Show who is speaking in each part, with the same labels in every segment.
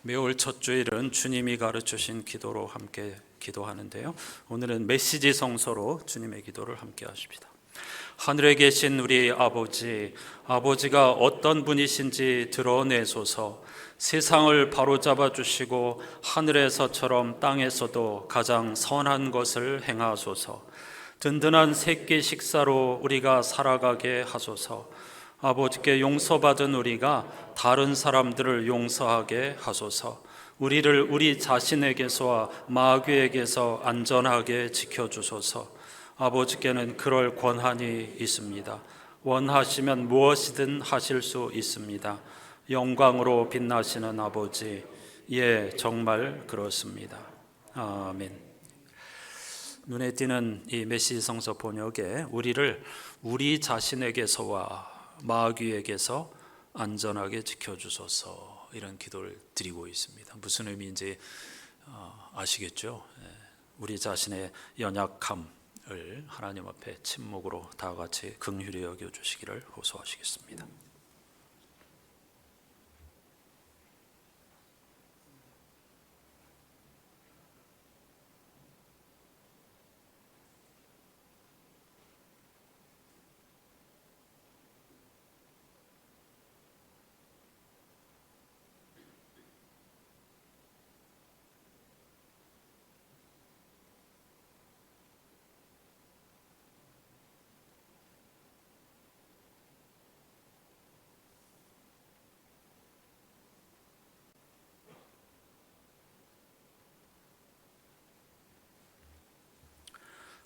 Speaker 1: 매월 첫 주일은 주님이 가르치신 기도로 함께 기도하는데요. 오늘은 메시지 성서로 주님의 기도를 함께 하십니다. 하늘에 계신 우리 아버지, 아버지가 어떤 분이신지 드러내소서. 세상을 바로잡아 주시고 하늘에서처럼 땅에서도 가장 선한 것을 행하소서. 든든한 새끼 식사로 우리가 살아가게 하소서. 아버지께 용서받은 우리가 다른 사람들을 용서하게 하소서. 우리를 우리 자신에게서와 마귀에게서 안전하게 지켜주소서. 아버지께는 그럴 권한이 있습니다. 원하시면 무엇이든 하실 수 있습니다. 영광으로 빛나시는 아버지, 예, 정말 그렇습니다. 아멘. 눈에 띄는 이 메시지 성서 번역에 우리를 우리 자신에게서와 마귀에게서 안전하게 지켜주소서, 이런 기도를 드리고 있습니다. 무슨 의미인지 아시겠죠? 우리 자신의 연약함을 하나님 앞에 침묵으로 다 같이 긍휼히 여겨주시기를 호소하시겠습니다.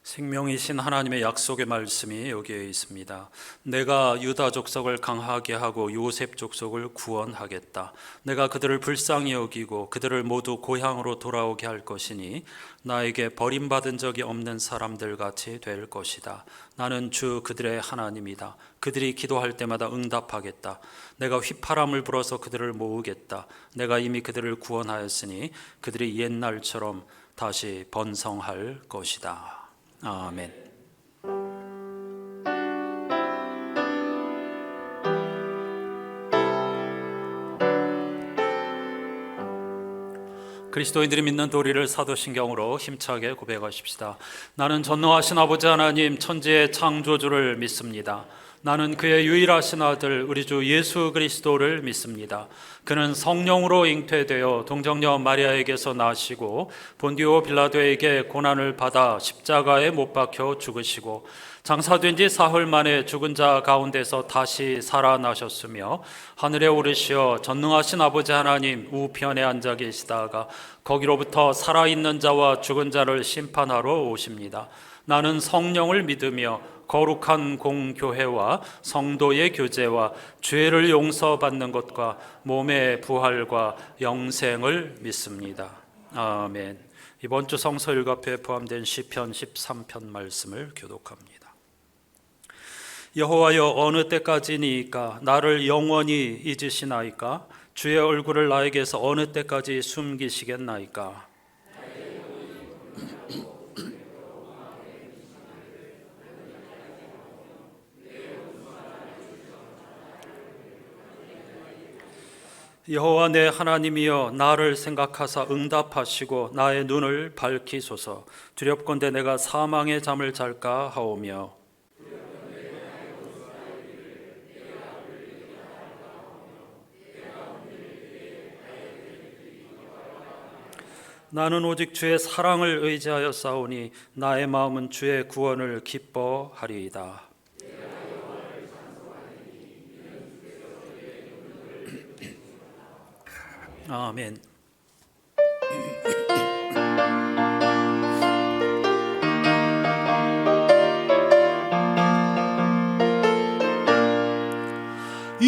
Speaker 1: 생명이신 하나님의 약속의 말씀이 여기에 있습니다. 내가 유다 족속을 강하게 하고 요셉 족속을 구원하겠다. 내가 그들을 불쌍히 여기고 그들을 모두 고향으로 돌아오게 할 것이니 나에게 버림받은 적이 없는 사람들 같이 될 것이다. 나는 주 그들의 하나님이다. 그들이 기도할 때마다 응답하겠다. 내가 휘파람을 불어서 그들을 모으겠다. 내가 이미 그들을 구원하였으니 그들이 옛날처럼 다시 번성할 것이다. 아멘. 그리스도인들이 믿는 도리를 사도신경으로 힘차게 고백하십시다. 나는 전능하신 아버지 하나님 천지의 창조주를 믿습니다. 나는 그의 유일하신 아들 우리 주 예수 그리스도를 믿습니다. 그는 성령으로 잉태되어 동정녀 마리아에게서 나시고 본디오 빌라도에게 고난을 받아 십자가에 못 박혀 죽으시고 장사된 지 사흘 만에 죽은 자 가운데서 다시 살아나셨으며 하늘에 오르시어 전능하신 아버지 하나님 우편에 앉아 계시다가 거기로부터 살아있는 자와 죽은 자를 심판하러 오십니다. 나는 성령을 믿으며 거룩한 공교회와 성도의 교제와 죄를 용서받는 것과 몸의 부활과 영생을 믿습니다. 아멘. 이번 주 성서 일과표에 포함된 시편 13편 말씀을 교독합니다. 여호와여, 어느 때까지니까 나를 영원히 잊으시나이까? 주의 얼굴을 나에게서 어느 때까지 숨기시겠나이까? 여호와 내 하나님이여, 나를 생각하사 응답하시고 나의 눈을 밝히소서. 두렵건대 내가 사망의 잠을 잘까 하오며 나는 오직 주의 사랑을 의지하여 싸우니 나의 마음은 주의 구원을 기뻐하리이다. 아멘.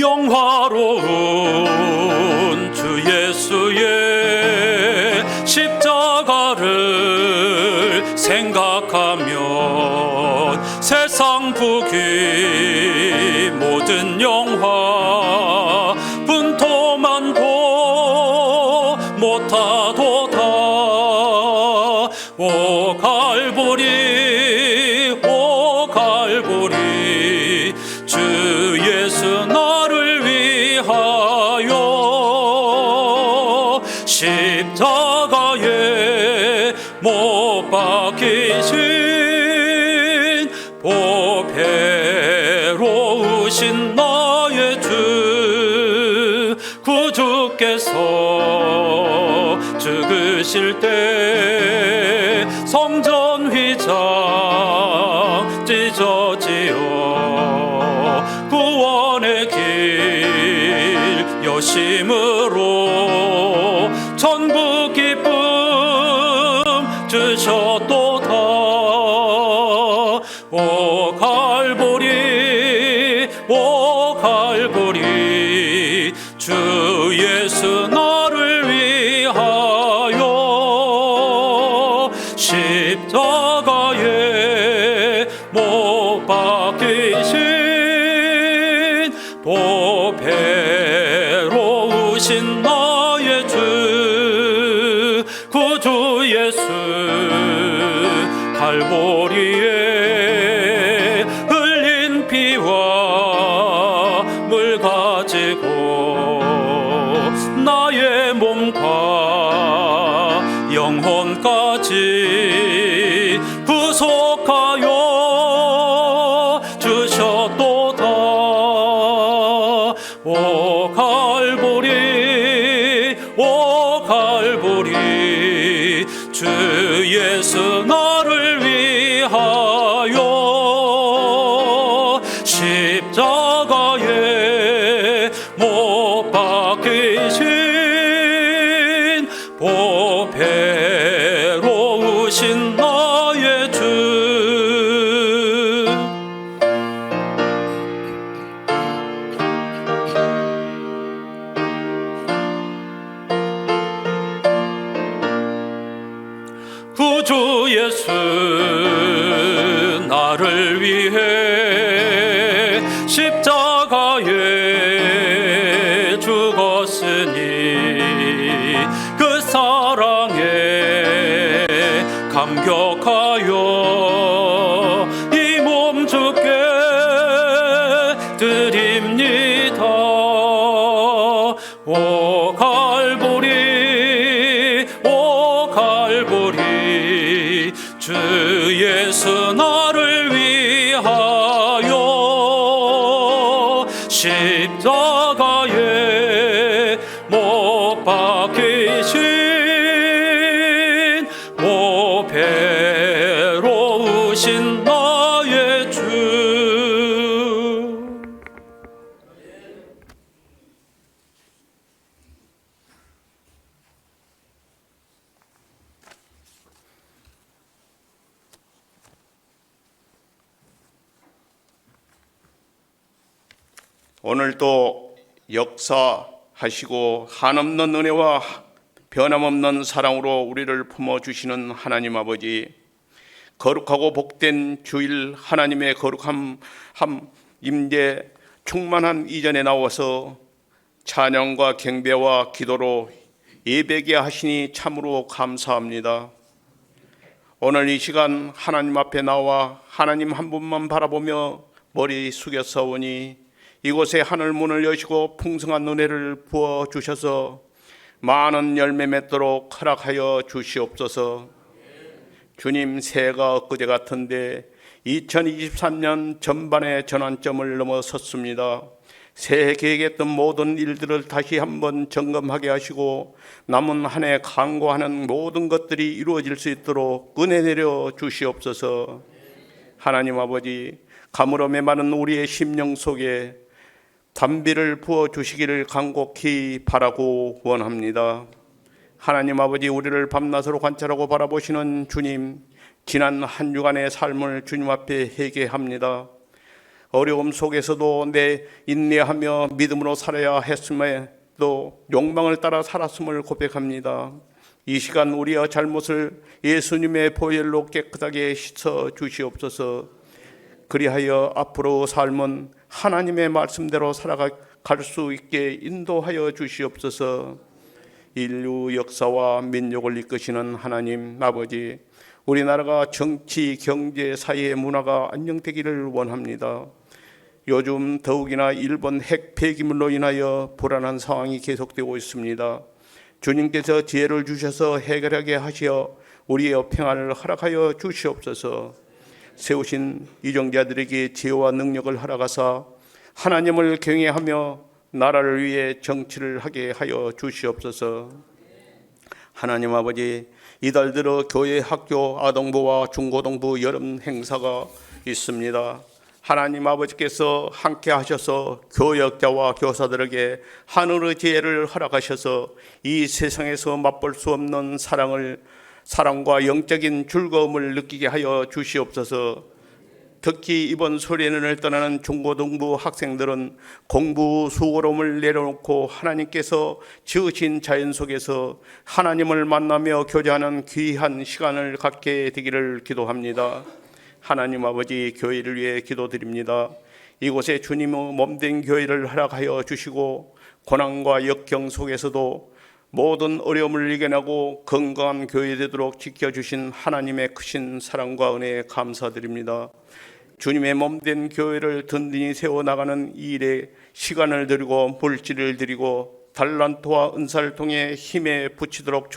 Speaker 1: 영화로운 주 예수의 십자가를 생각하면 세상 부귀 모든 영화 분토만도 못하도다. 오 갈보리, 오 갈보리, 주 예수 나를 위하여 십자가에 못 박히신 보배로우신 나의 주 구주께서 죽으실 때 성전 휘장 찢어지어 구원의 길 여심으로 천국 기쁨 주셨도다. 오 갈보리 오 갈보리 주 예수 나를 위하여 십자가에 못 박히신 보배로우신 나의 주 구주 예수 갈보리에 흘린 피와 물 가지고 나의 몸과 영혼까지 구속하여 주셨도다. 오 갈보리 오 갈보리 주 예수 나를 위하여 십자가에 못 박히신 보배로우신 나의 주 구주 예수 나를 위해 십자가에 죽었으니 그 사랑에 감격하여 이 몸 주께 드립니다. 오 갈보리 오 갈보리 주 예수 나를 위하여 십자가에 못 박히신 보배로우신 나의 주.
Speaker 2: 오늘도 역사하시고 한없는 은혜와 변함없는 사랑으로 우리를 품어주시는 하나님 아버지, 거룩하고 복된 주일 하나님의 거룩함 임재 충만한 이전에 나와서 찬양과 경배와 기도로 예배게 하시니 참으로 감사합니다. 오늘 이 시간 하나님 앞에 나와 하나님 한 분만 바라보며 머리 숙여 서오니 이곳에 하늘 문을 여시고 풍성한 은혜를 부어주셔서 많은 열매 맺도록 허락하여 주시옵소서. 주님, 새해가 엊그제 같은데 2023년 전반의 전환점을 넘어섰습니다. 새해 계획했던 모든 일들을 다시 한번 점검하게 하시고 남은 한 해 강구하는 모든 것들이 이루어질 수 있도록 은혜 내려 주시옵소서. 하나님 아버지, 가물어 메마른 우리의 심령 속에 담비를 부어주시기를 간곡히 바라고 원합니다. 하나님 아버지, 우리를 밤낮으로 관찰하고 바라보시는 주님, 지난 한 주간의 삶을 주님 앞에 회개합니다. 어려움 속에서도 내 인내하며 믿음으로 살아야 했음에도 욕망을 따라 살았음을 고백합니다. 이 시간 우리의 잘못을 예수님의 보혈로 깨끗하게 씻어 주시옵소서. 그리하여 앞으로 삶은 하나님의 말씀대로 살아갈 수 있게 인도하여 주시옵소서. 인류 역사와 민족을 이끄시는 하나님 아버지, 우리나라가 정치, 경제, 사회, 문화가 안정되기를 원합니다. 요즘 더욱이나 일본 핵 폐기물로 인하여 불안한 상황이 계속되고 있습니다. 주님께서 지혜를 주셔서 해결하게 하시어 우리의 평안을 허락하여 주시옵소서. 세우신 이정자들에게 지혜와 능력을 허락하사 하나님을 경외하며 나라를 위해 정치를 하게 하여 주시옵소서. 하나님 아버지, 이달 들어 교회 학교 아동부와 중고등부 여름 행사가 있습니다. 하나님 아버지께서 함께 하셔서 교역자와 교사들에게 하늘의 지혜를 허락하셔서 이 세상에서 맛볼 수 없는 사랑과 영적인 즐거움을 느끼게 하여 주시옵소서. 특히 이번 소래년을 떠나는 중고등부 학생들은 공부 수고로움을 내려놓고 하나님께서 지으신 자연 속에서 하나님을 만나며 교제하는 귀한 시간을 갖게 되기를 기도합니다. 하나님 아버지, 교회를 위해 기도드립니다. 이곳에 주님의 몸된 교회를 허락하여 주시고 고난과 역경 속에서도 모든 어려움을 이겨내고 건강한 교회 되도록 지켜주신 하나님의 크신 사랑과 은혜에 감사드립니다. 주님의 몸된 교회를 든든히 세워나가는 이 일에 시간을 드리고 물질을 드리고 달란트와 은사를 통해 힘에 붙이도록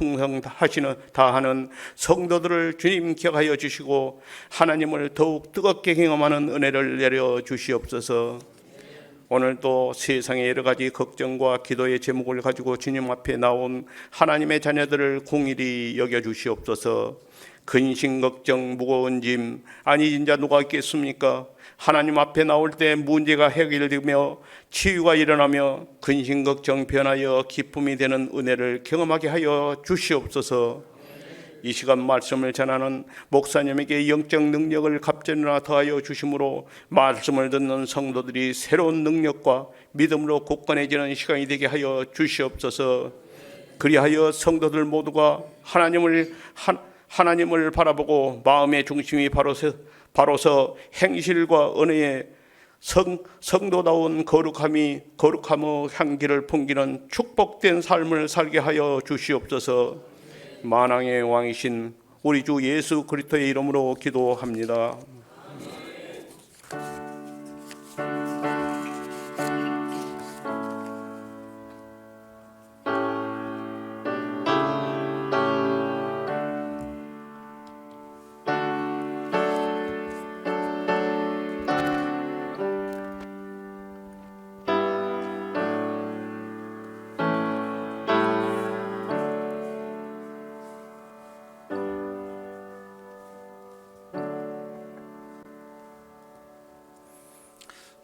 Speaker 2: 다하는 성도들을 주님 기억하여 주시고 하나님을 더욱 뜨겁게 경험하는 은혜를 내려 주시옵소서. 오늘도 세상의 여러 가지 걱정과 기도의 제목을 가지고 주님 앞에 나온 하나님의 자녀들을 긍휼히 여겨 주시옵소서. 근심 걱정 무거운 짐 아니 진짜 누가 있겠습니까? 하나님 앞에 나올 때 문제가 해결되며 치유가 일어나며 근심 걱정 변하여 기쁨이 되는 은혜를 경험하게 하여 주시옵소서. 이 시간 말씀을 전하는 목사님에게 영적 능력을 갑절이나 더하여 주심으로 말씀을 듣는 성도들이 새로운 능력과 믿음으로 굳건해지는 시간이 되게 하여 주시옵소서. 그리하여 성도들 모두가 하나님을 바라보고 마음의 중심이 바로서 행실과 은혜의 성도다운 거룩함의 향기를 풍기는 축복된 삶을 살게 하여 주시옵소서. 만왕의 왕이신 우리 주 예수 그리스도의 이름으로 기도합니다.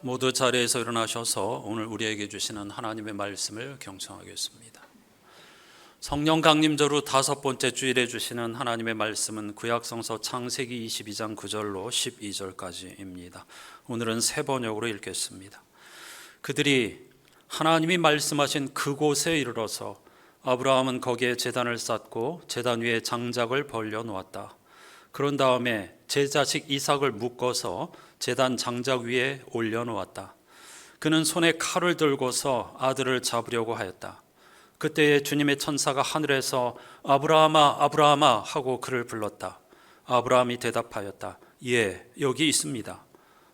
Speaker 1: 모두 자리에서 일어나셔서 오늘 우리에게 주시는 하나님의 말씀을 경청하겠습니다. 성령 강림절후 5번째 주일에 주시는 하나님의 말씀은 구약성서 창세기 22장 9절로 12절까지입니다. 오늘은 세 번역으로 읽겠습니다. 그들이 하나님이 말씀하신 그곳에 이르러서 아브라함은 거기에 제단을 쌓고 제단 위에 장작을 벌려 놓았다. 그런 다음에 제 자식 이삭을 묶어서 제단 장작 위에 올려놓았다. 그는 손에 칼을 들고서 아들을 잡으려고 하였다. 그때에 주님의 천사가 하늘에서 아브라함아 아브라함아 하고 그를 불렀다. 아브라함이 대답하였다. 예, 여기 있습니다.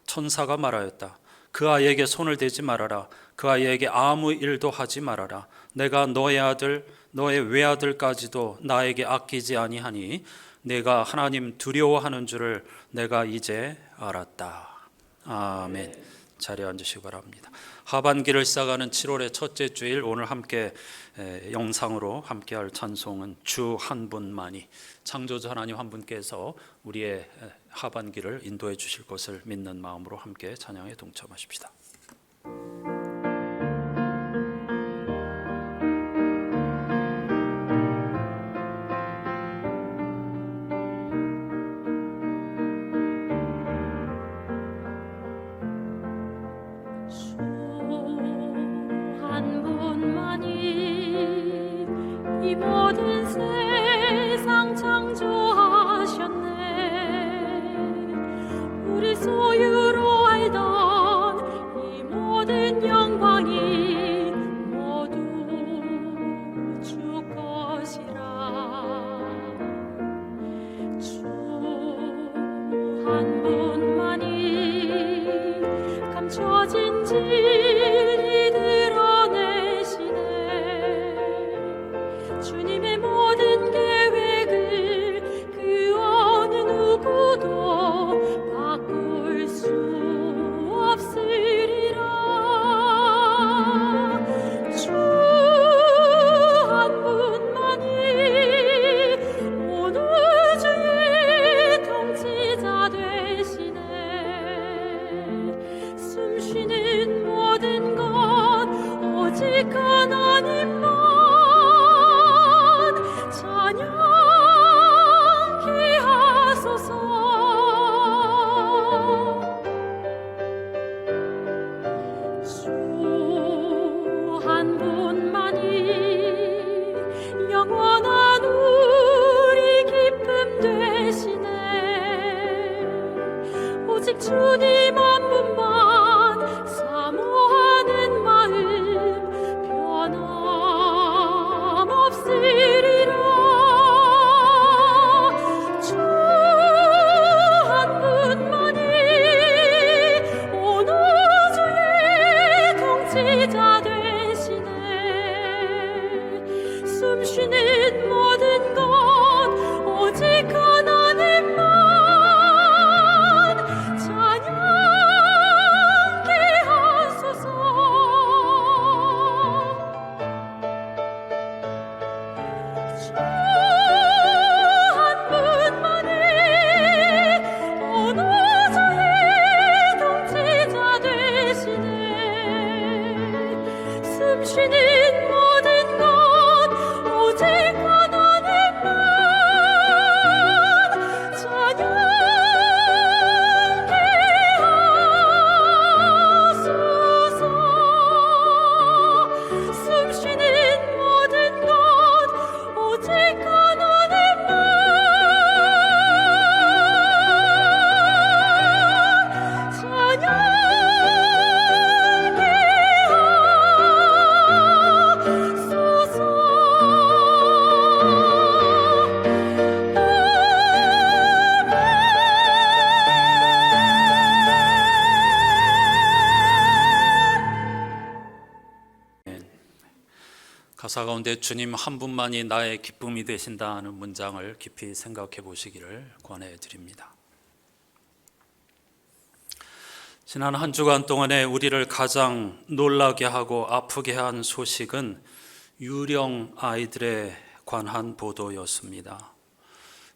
Speaker 1: 천사가 말하였다. 그 아이에게 손을 대지 말아라. 그 아이에게 아무 일도 하지 말아라. 내가 너의 아들 너의 외아들까지도 나에게 아끼지 아니하니 내가 하나님 두려워하는 줄을 내가 이제 알았다. 아멘. 자리에 앉으시기 바랍니다. 하반기를 시작하는 7월의 첫째 주일, 오늘 함께 영상으로 함께할 찬송은 주 한 분만이, 창조주 하나님 한 분께서 우리의 하반기를 인도해 주실 것을 믿는 마음으로 함께 찬양에 동참하십시다.
Speaker 3: 이 모든 세상 창조하셨네. 우리 소유로 알던 이 모든 영광이 모두 주 것이라. 주 한 분만이 감춰진 진리 드러내시네. 주님의 모든 계획을 그 어느 누구도 바꿀 수 없으리라. 주 한 분만이 온 우주의 통치자 되시네. 숨 쉬는 모든 것 오직 하나님만 찬양케 하소서. 주 한 분만이 영원한 우리 기쁨 되시네. 오직 주님 한 분만 사모하는 마음 변함없으리라. 주 한 분만이 온 우주의 통치자 되시네. 숨 쉬는 모든 것 오직 하나님만 찬양케 하소서. 주 한 분만이 온 우주의 통치자 되시네. 숨 쉬는 모든 것 오직 하나님만 찬양케 하소서. 숨 쉬는 모든 것 오직 하나님만 찬양케
Speaker 1: 가사 가운데 주님 한 분만이 나의 기쁨이 되신다는 문장을 깊이 생각해 보시기를 권해 드립니다. 지난 한 주간 동안에 우리를 가장 놀라게 하고 아프게 한 소식은 유령 아이들에 관한 보도였습니다.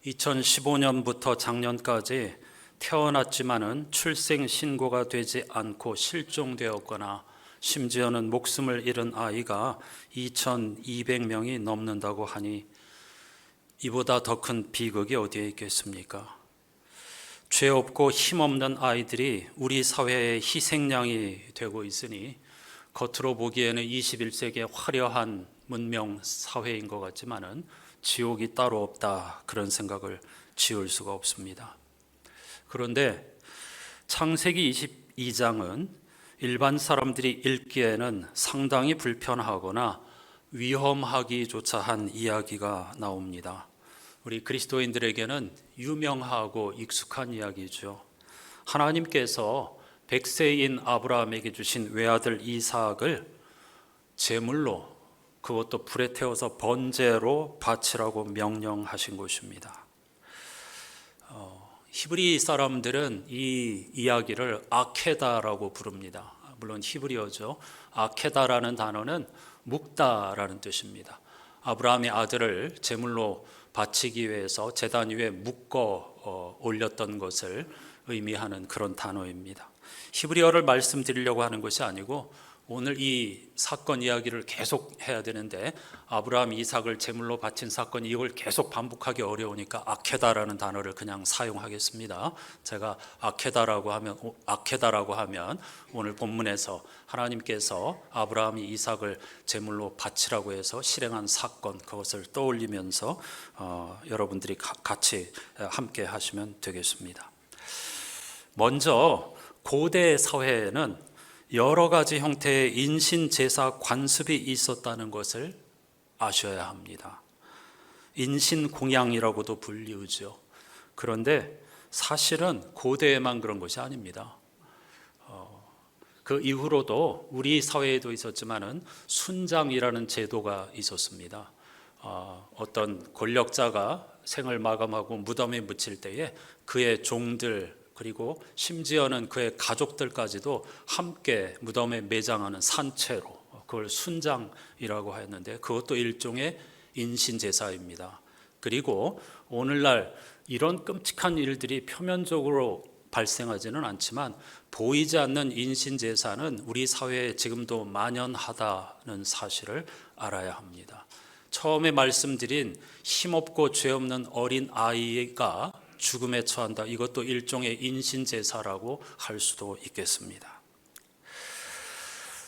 Speaker 1: 2015년부터 작년까지 태어났지만은 출생 신고가 되지 않고 실종되었거나 심지어는 목숨을 잃은 아이가 2,200명이 넘는다고 하니 이보다 더 큰 비극이 어디에 있겠습니까? 죄 없고 힘없는 아이들이 우리 사회의 희생양이 되고 있으니 겉으로 보기에는 21세기의 화려한 문명 사회인 것 같지만은 지옥이 따로 없다, 그런 생각을 지울 수가 없습니다. 그런데 창세기 22장은 일반 사람들이 읽기에는 상당히 불편하거나 위험하기조차 한 이야기가 나옵니다. 우리 그리스도인들에게는 유명하고 익숙한 이야기죠. 하나님께서 100세인 아브라함에게 주신 외아들 이삭을 제물로, 그것도 불에 태워서 번제로 바치라고 명령하신 것입니다. 히브리 사람들은 이 이야기를 아케다라고 부릅니다. 물론 히브리어죠. 아케다라는 단어는 묵다라는 뜻입니다. 아브라함의 아들을 제물로 바치기 위해서 제단 위에 묶어 올렸던 것을 의미하는 그런 단어입니다. 히브리어를 말씀드리려고 하는 것이 아니고 오늘 이 사건 이야기를 계속 해야 되는데 아브라함 이삭을 제물로 바친 사건, 이걸 계속 반복하기 어려우니까 아케다라는 단어를 그냥 사용하겠습니다. 제가 아케다라고 하면 오늘 본문에서 하나님께서 아브라함이 이삭을 제물로 바치라고 해서 실행한 사건, 그것을 떠올리면서 여러분들이 같이 함께 하시면 되겠습니다. 먼저 고대 사회에는 여러 가지 형태의 인신제사 관습이 있었다는 것을 아셔야 합니다. 인신공양이라고도 불리우죠. 그런데 사실은 고대에만 그런 것이 아닙니다. 그 이후로도 우리 사회에도 있었지만은 순장이라는 제도가 있었습니다. 어떤 권력자가 생을 마감하고 무덤에 묻힐 때에 그의 종들 그리고 심지어는 그의 가족들까지도 함께 무덤에 매장하는 산채로 그걸 순장이라고 하였는데 그것도 일종의 인신제사입니다. 그리고 오늘날 이런 끔찍한 일들이 표면적으로 발생하지는 않지만 보이지 않는 인신제사는 우리 사회에 지금도 만연하다는 사실을 알아야 합니다. 처음에 말씀드린 힘없고 죄 없는 어린 아이가 죽음에 처한다. 이것도 일종의 인신제사라고 할 수도 있겠습니다.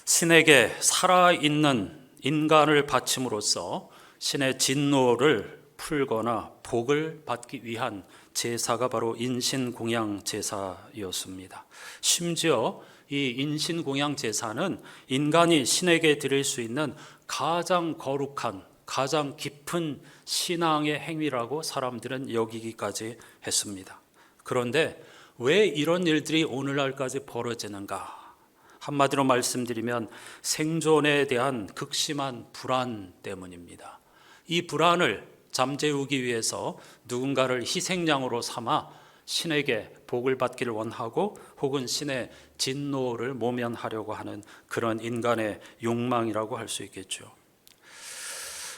Speaker 1: 신에게 살아있는 인간을 바침으로써 신의 진노를 풀거나 복을 받기 위한 제사가 바로 인신공양 제사였습니다. 심지어 이 인신공양 제사는 인간이 신에게 드릴 수 있는 가장 거룩한 가장 깊은 신앙의 행위라고 사람들은 여기기까지 했습니다. 그런데 왜 이런 일들이 오늘날까지 벌어지는가? 한마디로 말씀드리면 생존에 대한 극심한 불안 때문입니다. 이 불안을 잠재우기 위해서 누군가를 희생양으로 삼아 신에게 복을 받기를 원하고 혹은 신의 진노를 모면하려고 하는 그런 인간의 욕망이라고 할 수 있겠죠.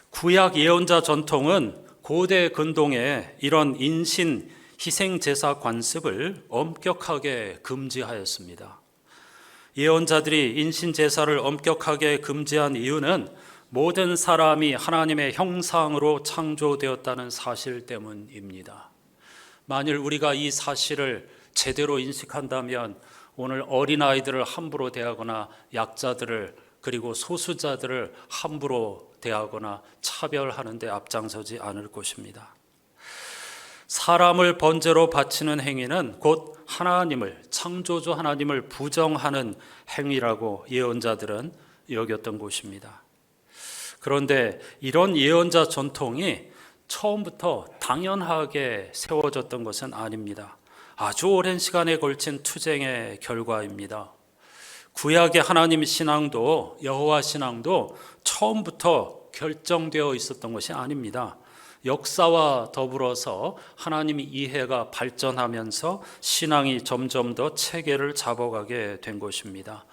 Speaker 1: 구약 예언자 전통은 고대 근동에 이런 인신 희생 제사 관습을 엄격하게 금지하였습니다. 예언자들이 인신 제사를 엄격하게 금지한 이유는 모든 사람이 하나님의 형상으로 창조되었다는 사실 때문입니다. 만일 우리가 이 사실을 제대로 인식한다면 오늘 어린아이들을 함부로 대하거나 약자들을 그리고 소수자들을 함부로 대하거나 차별하는 데 앞장서지 않을 것입니다. 사람을 번제로 바치는 행위는 곧 하나님을, 창조주 하나님을 부정하는 행위라고 예언자들은 여겼던 것입니다. 그런데 이런 예언자 전통이 처음부터 당연하게 세워졌던 것은 아닙니다. 아주 오랜 시간에 걸친 투쟁의 결과입니다. 구약의 하나님 신앙도 여호와 신앙도 처음부터 결정되어 있었던 것이 아닙니다. 역사와 더불어서 하나님의 이해가 발전하면서 신앙이 점점 더 체계를 잡아가게 된 것입니다.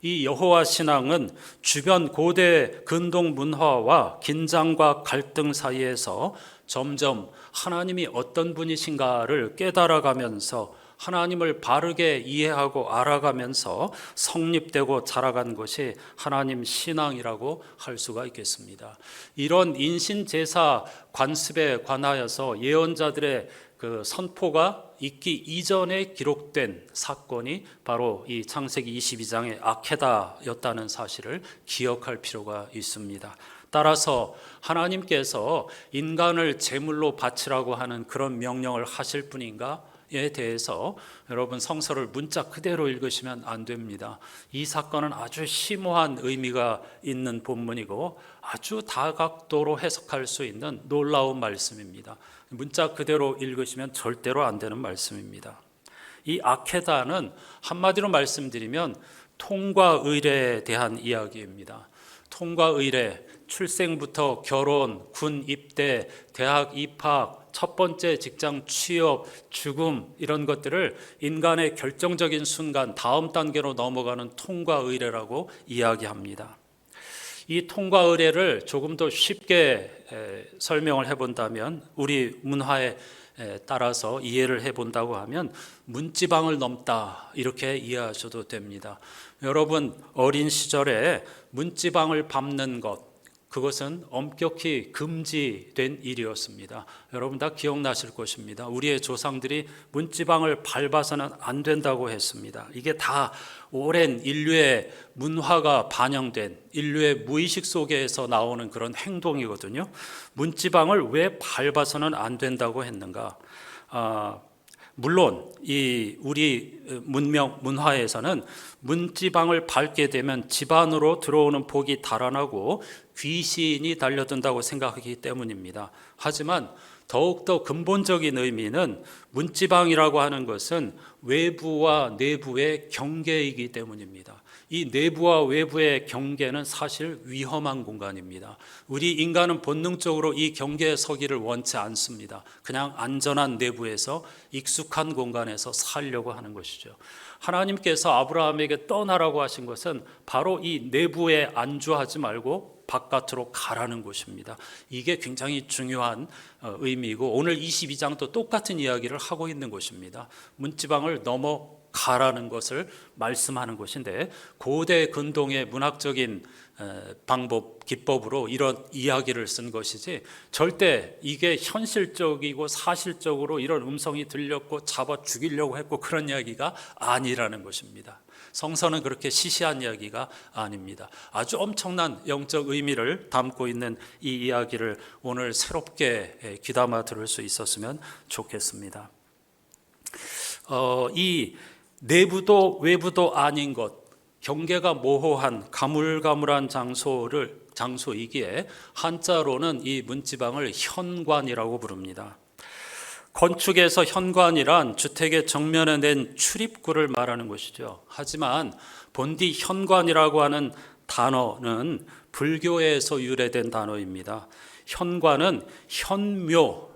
Speaker 1: 이 여호와 신앙은 주변 고대 근동 문화와 긴장과 갈등 사이에서 점점 하나님이 어떤 분이신가를 깨달아가면서 하나님을 바르게 이해하고 알아가면서 성립되고 자라간 것이 하나님 신앙이라고 할 수가 있겠습니다. 이런 인신제사 관습에 관하여서 예언자들의 그 선포가 있기 이전에 기록된 사건이 바로 이 창세기 22장의 아케다였다는 사실을 기억할 필요가 있습니다. 따라서 하나님께서 인간을 제물로 바치라고 하는 그런 명령을 하실 분인가에 대해서 여러분 성서를 문자 그대로 읽으시면 안 됩니다. 이 사건은 아주 심오한 의미가 있는 본문이고 아주 다각도로 해석할 수 있는 놀라운 말씀입니다. 문자 그대로 읽으시면 절대로 안 되는 말씀입니다. 이 아케다는 한마디로 말씀드리면 통과 의례에 대한 이야기입니다. 통과 의례, 출생부터 결혼, 군 입대, 대학 입학, 첫 번째 직장 취업, 죽음 이런 것들을 인간의 결정적인 순간 다음 단계로 넘어가는 통과 의례라고 이야기합니다. 이 통과 의례를 조금 더 쉽게 설명을 해본다면 우리 문화에 따라서 이해를 해본다고 하면 문지방을 넘다 이렇게 이해하셔도 됩니다. 여러분 어린 시절에 문지방을 밟는 것 그것은 엄격히 금지된 일이었습니다. 여러분 다 기억나실 것입니다. 우리의 조상들이 문지방을 밟아서는 안 된다고 했습니다. 이게 다 오랜 인류의 문화가 반영된 인류의 무의식 속에서 나오는 그런 행동이거든요. 문지방을 왜 밟아서는 안 된다고 했는가? 물론 이 우리 문화에서는 문지방을 밟게 되면 집안으로 들어오는 복이 달아나고 귀신이 달려든다고 생각하기 때문입니다. 하지만 더욱더 근본적인 의미는 문지방이라고 하는 것은 외부와 내부의 경계이기 때문입니다. 이 내부와 외부의 경계는 사실 위험한 공간입니다. 우리 인간은 본능적으로 이 경계에 서기를 원치 않습니다. 그냥 안전한 내부에서 익숙한 공간에서 살려고 하는 것이죠. 하나님께서 아브라함에게 떠나라고 하신 것은 바로 이 내부에 안주하지 말고 바깥으로 가라는 것입니다. 이게 굉장히 중요한 의미이고 오늘 22장도 똑같은 이야기를 하고 있는 것입니다. 문지방을 넘어가라는 것을 말씀하는 것인데 고대 근동의 문학적인 방법, 기법으로 이런 이야기를 쓴 것이지 절대 이게 현실적이고 사실적으로 이런 음성이 들렸고 잡아 죽이려고 했고 그런 이야기가 아니라는 것입니다. 성서는 그렇게 시시한 이야기가 아닙니다. 아주 엄청난 영적 의미를 담고 있는 이 이야기를 오늘 새롭게 귀담아 들을 수 있었으면 좋겠습니다. 이 내부도 외부도 아닌 것, 경계가 모호한 가물가물한 장소이기에 한자로는 이 문지방을 현관이라고 부릅니다. 건축에서 현관이란 주택의 정면에 낸 출입구를 말하는 것이죠. 하지만 본디 현관이라고 하는 단어는 불교에서 유래된 단어입니다. 현관은 현묘,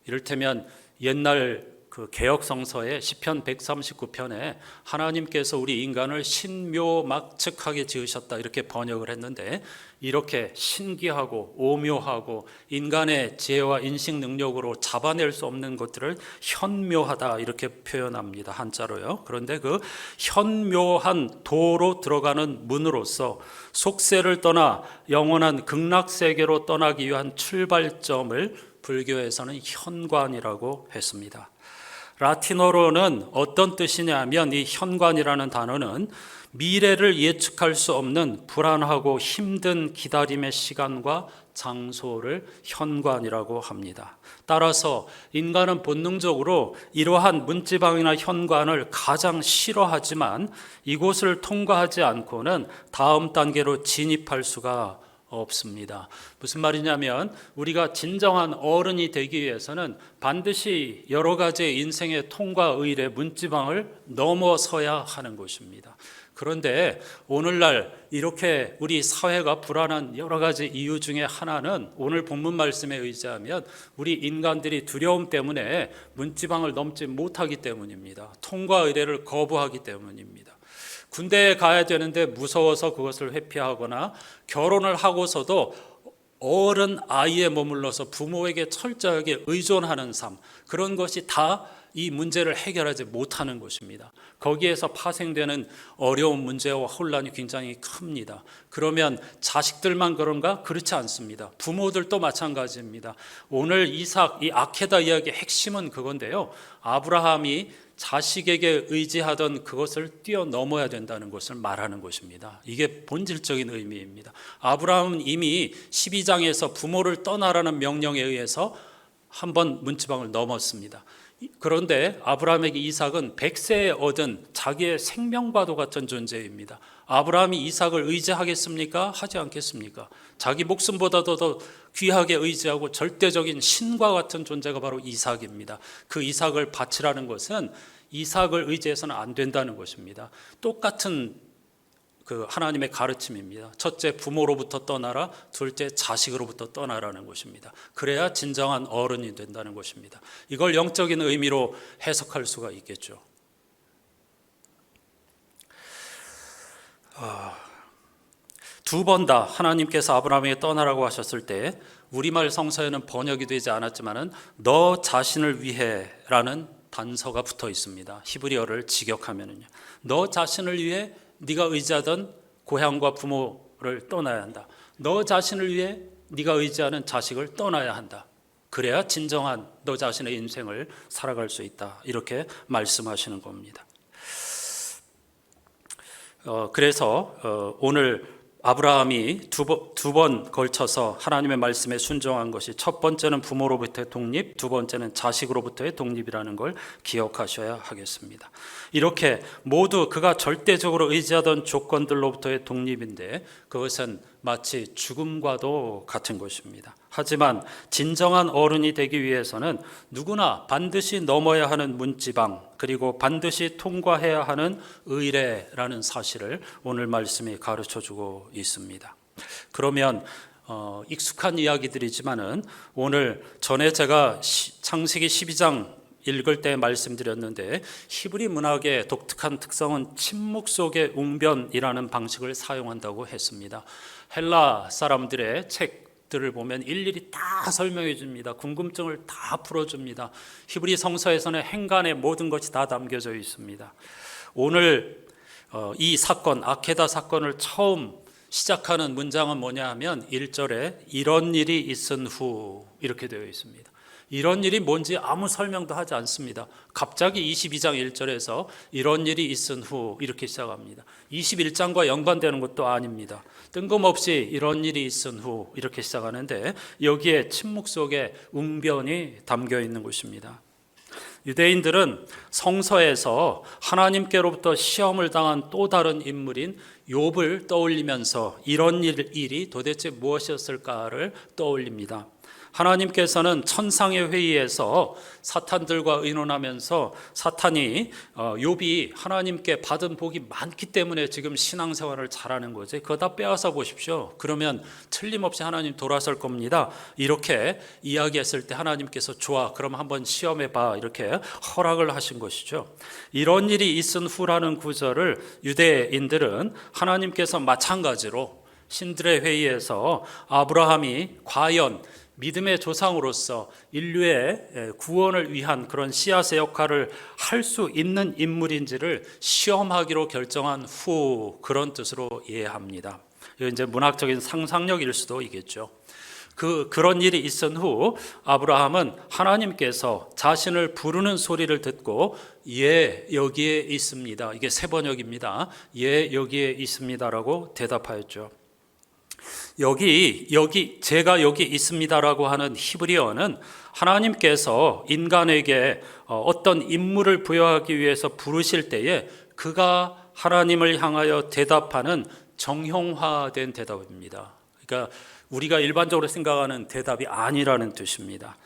Speaker 1: 이를테면 옛날 그 개혁성서의 시편 139편에 하나님께서 우리 인간을 신묘막측하게 지으셨다 이렇게 번역을 했는데 이렇게 신기하고 오묘하고 인간의 지혜와 인식 능력으로 잡아낼 수 없는 것들을 현묘하다 이렇게 표현합니다. 한자로요. 그런데 그 현묘한 도로 들어가는 문으로서 속세를 떠나 영원한 극락세계로 떠나기 위한 출발점을 불교에서는 현관이라고 했습니다. 라틴어로는 어떤 뜻이냐면 이 현관이라는 단어는 미래를 예측할 수 없는 불안하고 힘든 기다림의 시간과 장소를 현관이라고 합니다. 따라서 인간은 본능적으로 이러한 문지방이나 현관을 가장 싫어하지만 이곳을 통과하지 않고는 다음 단계로 진입할 수가 없습니다. 무슨 말이냐면 우리가 진정한 어른이 되기 위해서는 반드시 여러 가지 인생의 통과 의례 문지방을 넘어서야 하는 것입니다. 그런데 오늘날 이렇게 우리 사회가 불안한 여러 가지 이유 중에 하나는 오늘 본문 말씀에 의지하면 우리 인간들이 두려움 때문에 문지방을 넘지 못하기 때문입니다. 통과 의례를 거부하기 때문입니다. 군대에 가야 되는데 무서워서 그것을 회피하거나 결혼을 하고서도 어른 아이에 머물러서 부모에게 철저하게 의존하는 삶, 그런 것이 다 이 문제를 해결하지 못하는 것입니다. 거기에서 파생되는 어려운 문제와 혼란이 굉장히 큽니다. 그러면 자식들만 그런가? 그렇지 않습니다. 부모들도 마찬가지입니다. 오늘 이삭, 이 아케다 이야기의 핵심은 그건데요. 아브라함이 자식에게 의지하던 그것을 뛰어넘어야 된다는 것을 말하는 것입니다. 이게 본질적인 의미입니다. 아브라함은 이미 12장에서 부모를 떠나라는 명령에 의해서 한번 문지방을 넘었습니다. 그런데 아브라함에게 이삭은 100세에 얻은 자기의 생명과도 같은 존재입니다. 아브라함이 이삭을 의지하겠습니까? 하지 않겠습니까? 자기 목숨보다도 더 귀하게 의지하고 절대적인 신과 같은 존재가 바로 이삭입니다. 그 이삭을 바치라는 것은 이삭을 의지해서는 안 된다는 것입니다. 똑같은 그 하나님의 가르침입니다. 첫째 부모로부터 떠나라, 둘째 자식으로부터 떠나라는 것입니다. 그래야 진정한 어른이 된다는 것입니다. 이걸 영적인 의미로 해석할 수가 있겠죠. 두 번 다 하나님께서 아브라함에게 떠나라고 하셨을 때 우리말 성서에는 번역이 되지 않았지만은 너 자신을 위해라는 단서가 붙어 있습니다. 히브리어를 직역하면은요. 너 자신을 위해 네가 의지하던 고향과 부모를 떠나야 한다. 너 자신을 위해 네가 의지하는 자식을 떠나야 한다. 그래야 진정한 너 자신의 인생을 살아갈 수 있다. 이렇게 말씀하시는 겁니다. 그래서 오늘 아브라함이 두 번 걸쳐서 하나님의 말씀에 순종한 것이 첫 번째는 부모로부터의 독립, 두 번째는 자식으로부터의 독립이라는 걸 기억하셔야 하겠습니다. 이렇게 모두 그가 절대적으로 의지하던 조건들로부터의 독립인데 그것은 마치 죽음과도 같은 것입니다. 하지만 진정한 어른이 되기 위해서는 누구나 반드시 넘어야 하는 문지방, 그리고 반드시 통과해야 하는 의례라는 사실을 오늘 말씀이 가르쳐주고 있습니다. 그러면 익숙한 이야기들이지만은 오늘 전에 제가 창세기 12장 읽을 때 말씀드렸는데, 히브리 문학의 독특한 특성은 침묵 속의 웅변이라는 방식을 사용한다고 했습니다. 헬라 사람들의 책들을 보면 일일이 다 설명해 줍니다. 궁금증을 다 풀어줍니다. 히브리 성서에서는 행간의 모든 것이 다 담겨져 있습니다. 오늘 이 사건, 아케다 사건을 처음 시작하는 문장은 뭐냐 하면 1절에 이런 일이 있은 후 이렇게 되어 있습니다. 이런 일이 뭔지 아무 설명도 하지 않습니다. 갑자기 22장 1절에서 이런 일이 있은 후 이렇게 시작합니다. 21장과 연관되는 것도 아닙니다. 뜬금없이 이런 일이 있은 후 이렇게 시작하는데, 여기에 침묵 속에 웅변이 담겨 있는 것입니다. 유대인들은 성서에서 하나님께로부터 시험을 당한 또 다른 인물인 욥을 떠올리면서 이런 일이 도대체 무엇이었을까를 떠올립니다. 하나님께서는 천상의 회의에서 사탄들과 의논하면서 사탄이 욥이 하나님께 받은 복이 많기 때문에 지금 신앙생활을 잘하는 거지, 그거 다 빼앗아 보십시오, 그러면 틀림없이 하나님 돌아설 겁니다, 이렇게 이야기했을 때 하나님께서 좋아, 그럼 한번 시험해봐, 이렇게 허락을 하신 것이죠. 이런 일이 있은 후라는 구절을 유대인들은 하나님께서 마찬가지로 신들의 회의에서 아브라함이 과연 믿음의 조상으로서 인류의 구원을 위한 그런 씨앗의 역할을 할 수 있는 인물인지를 시험하기로 결정한 후, 그런 뜻으로 이해합니다. 이건 이제 문학적인 상상력일 수도 있겠죠. 그런 일이 있은 후 아브라함은 하나님께서 자신을 부르는 소리를 듣고 예 여기에 있습니다, 이게 세 번역입니다, 예 여기에 있습니다라고 대답하였죠. 여기 제가 여기 있습니다라고 하는 히브리어는 하나님께서 인간에게 어떤 임무를 부여하기 위해서 부르실 때에 그가 하나님을 향하여 대답하는 정형화된 대답입니다. 그러니까 우리가 일반적으로 생각하는 대답이 아니라는 뜻입니다.